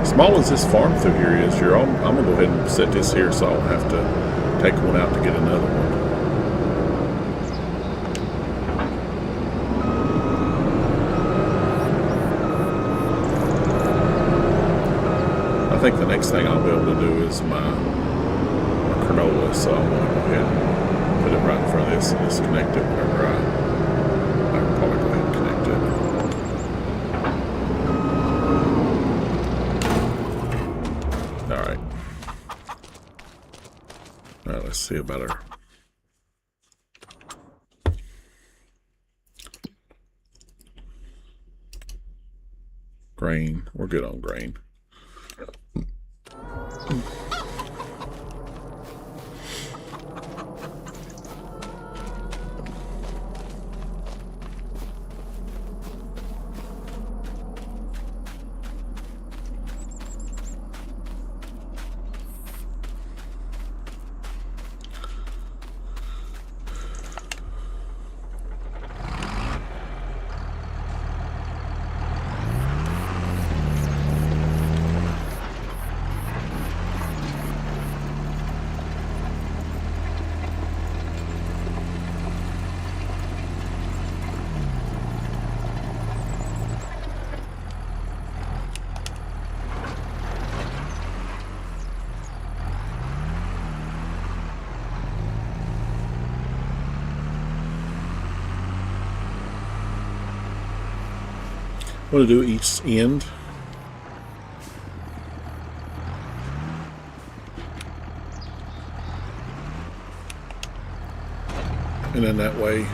Small as this farm through here is, I'm gonna go ahead and set this here so I don't have to take one out to get another one. I think the next thing I'll be able to do is my canola, so I'm gonna go ahead and put it right in front of this and disconnect it whenever I can probably go ahead and connect it. Let's see about our grain. We're good on grain. I'm going to do each end. And then that way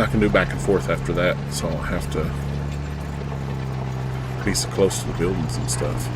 I can do back and forth after that, so I don't have to be so close to the buildings and stuff.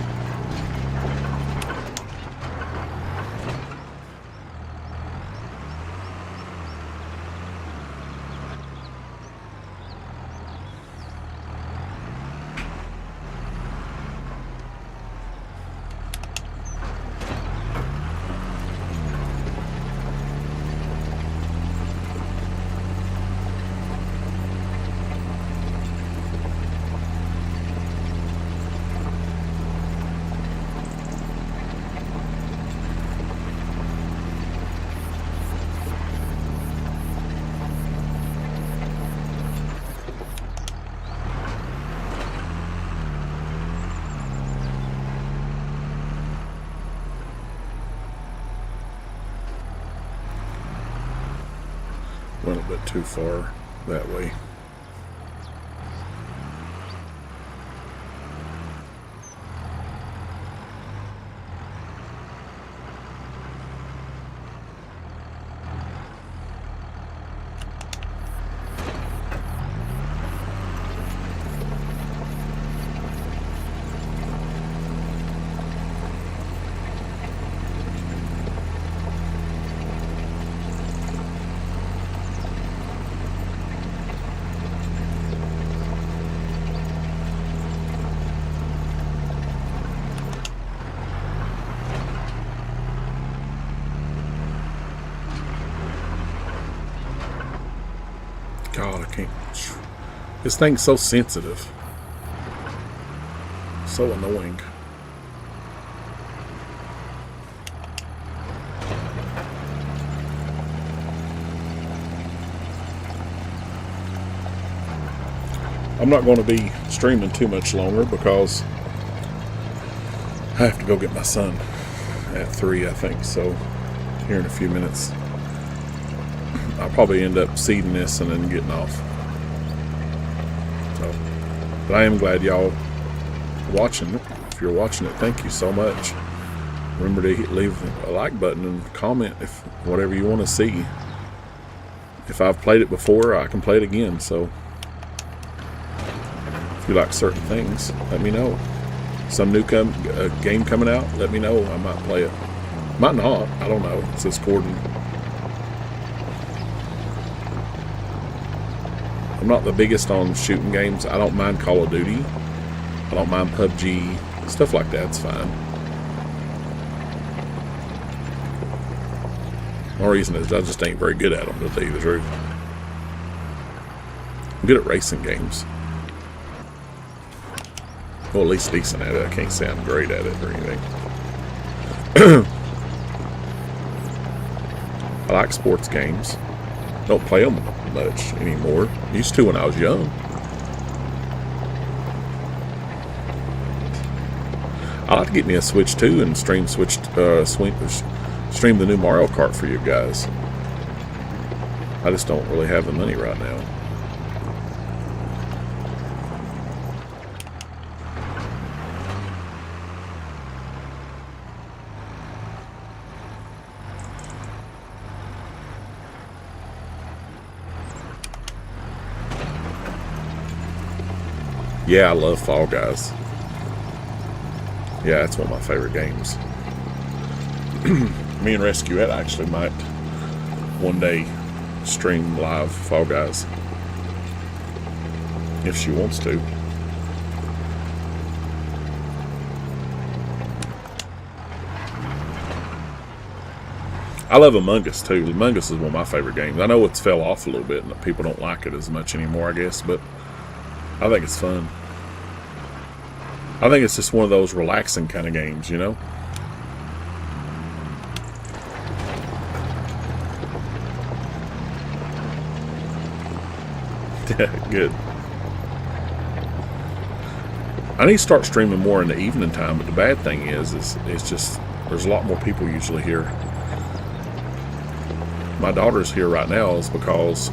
Went a bit too far that way. God, I can't. This thing's so sensitive. So annoying. I'm not going to be streaming too much longer because I have to go get my son at 3, I think. So here in a few minutes. I'll probably end up seeding this and then getting off. So, but I am glad y'all watching it. If you're watching it, thank you so much. Remember to leave a like button and comment if whatever you want to see. if I've played it before, I can play it again. So if you like certain things, let me know. Some new game coming out, let me know. I might play it. Might not. I don't know. It says Gordon. I'm not the biggest on shooting games. I don't mind Call of Duty. I don't mind PUBG. Stuff like that's fine. The reason is I just ain't very good at them, to tell you the truth. I'm good at racing games. Well, at least decent at it. I can't say I'm great at it or anything. I like sports games. Don't play them much anymore. Used to when I was young. I like to get me a Switch too and stream the new Mario Kart for you guys. I just don't really have the money right now. Yeah, I love Fall Guys. Yeah, that's one of my favorite games. Me and Rescuette actually might one day stream live Fall Guys. If she wants to. I love Among Us too. Among Us is one of my favorite games. I know it's fell off a little bit and people don't like it as much anymore, I guess, but I think it's fun. I think it's just one of those relaxing kind of games, you know? Good. I need to start streaming more in the evening time, but the bad thing is it's just there's a lot more people usually here. My daughter's here right now is because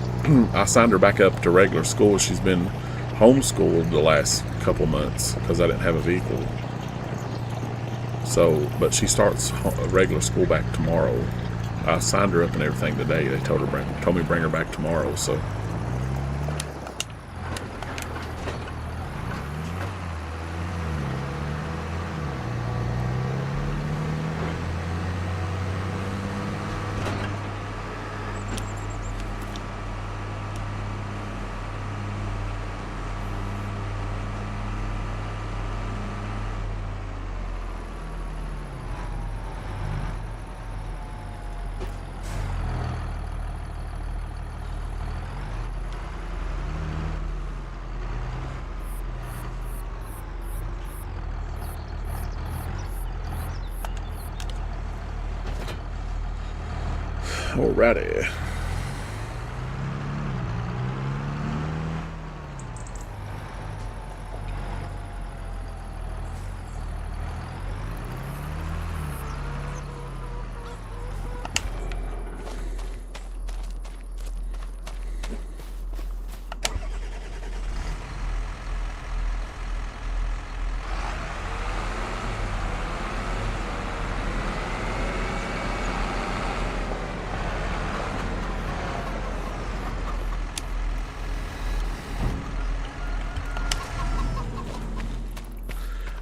I signed her back up to regular school. She's been homeschooled the last couple months because I didn't have a vehicle. So, but she starts regular school back tomorrow. I signed her up and everything today. They told me bring her back tomorrow. So. Alrighty.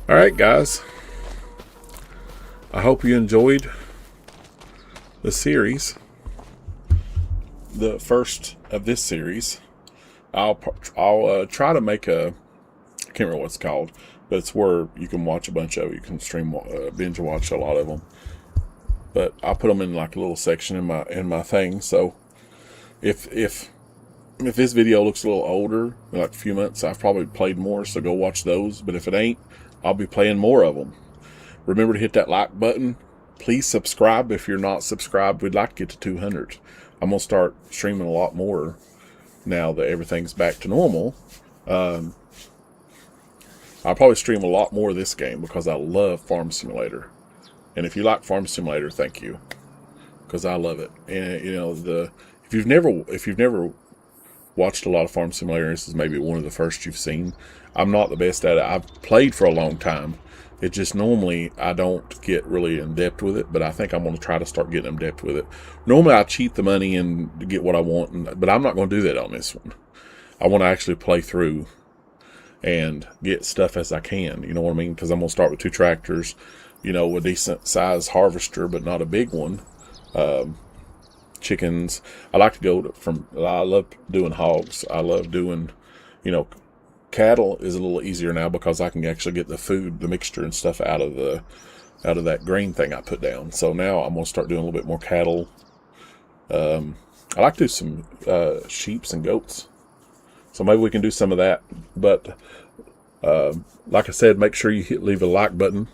Alright guys, I hope you enjoyed the series, the first of this series. I'll try to make I can't remember what it's called, but it's where you can watch a bunch of it. You can stream, binge watch a lot of them, but I'll put them in like a little section in my thing. So if this video looks a little older, like a few months, I've probably played more, so go watch those. But if it ain't, I'll be playing more of them. Remember to hit that like button. Please subscribe if you're not subscribed. We'd like to get to 200. I'm going to start streaming a lot more now that everything's back to normal. I'll probably stream a lot more of this game because I love Farm Simulator. And if you like Farm Simulator, thank you, because I love it. And you know, if you've never watched a lot of Farm Simulator, this is maybe one of the first you've seen. I'm not the best at it. I've played for a long time, It just normally I don't get really in depth with it, but I think I'm going to try to start getting in depth with it. Normally I cheat the money and get what I want, but I'm not going to do that on this one. I want to actually play through and get stuff as I can. You know what I mean? Because I'm going to start with 2 tractors, you know, a decent size harvester, but not a big one. Chickens. I like to go from. I love doing hogs. I love doing, you know. Cattle is a little easier now because I can actually get the food, the mixture and stuff out of that grain thing I put down. So now I'm going to start doing a little bit more cattle. I like to do some sheeps and goats. So maybe we can do some of that. But like I said, make sure you leave a like button.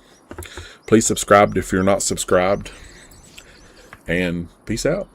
Please subscribe if you're not subscribed. And peace out.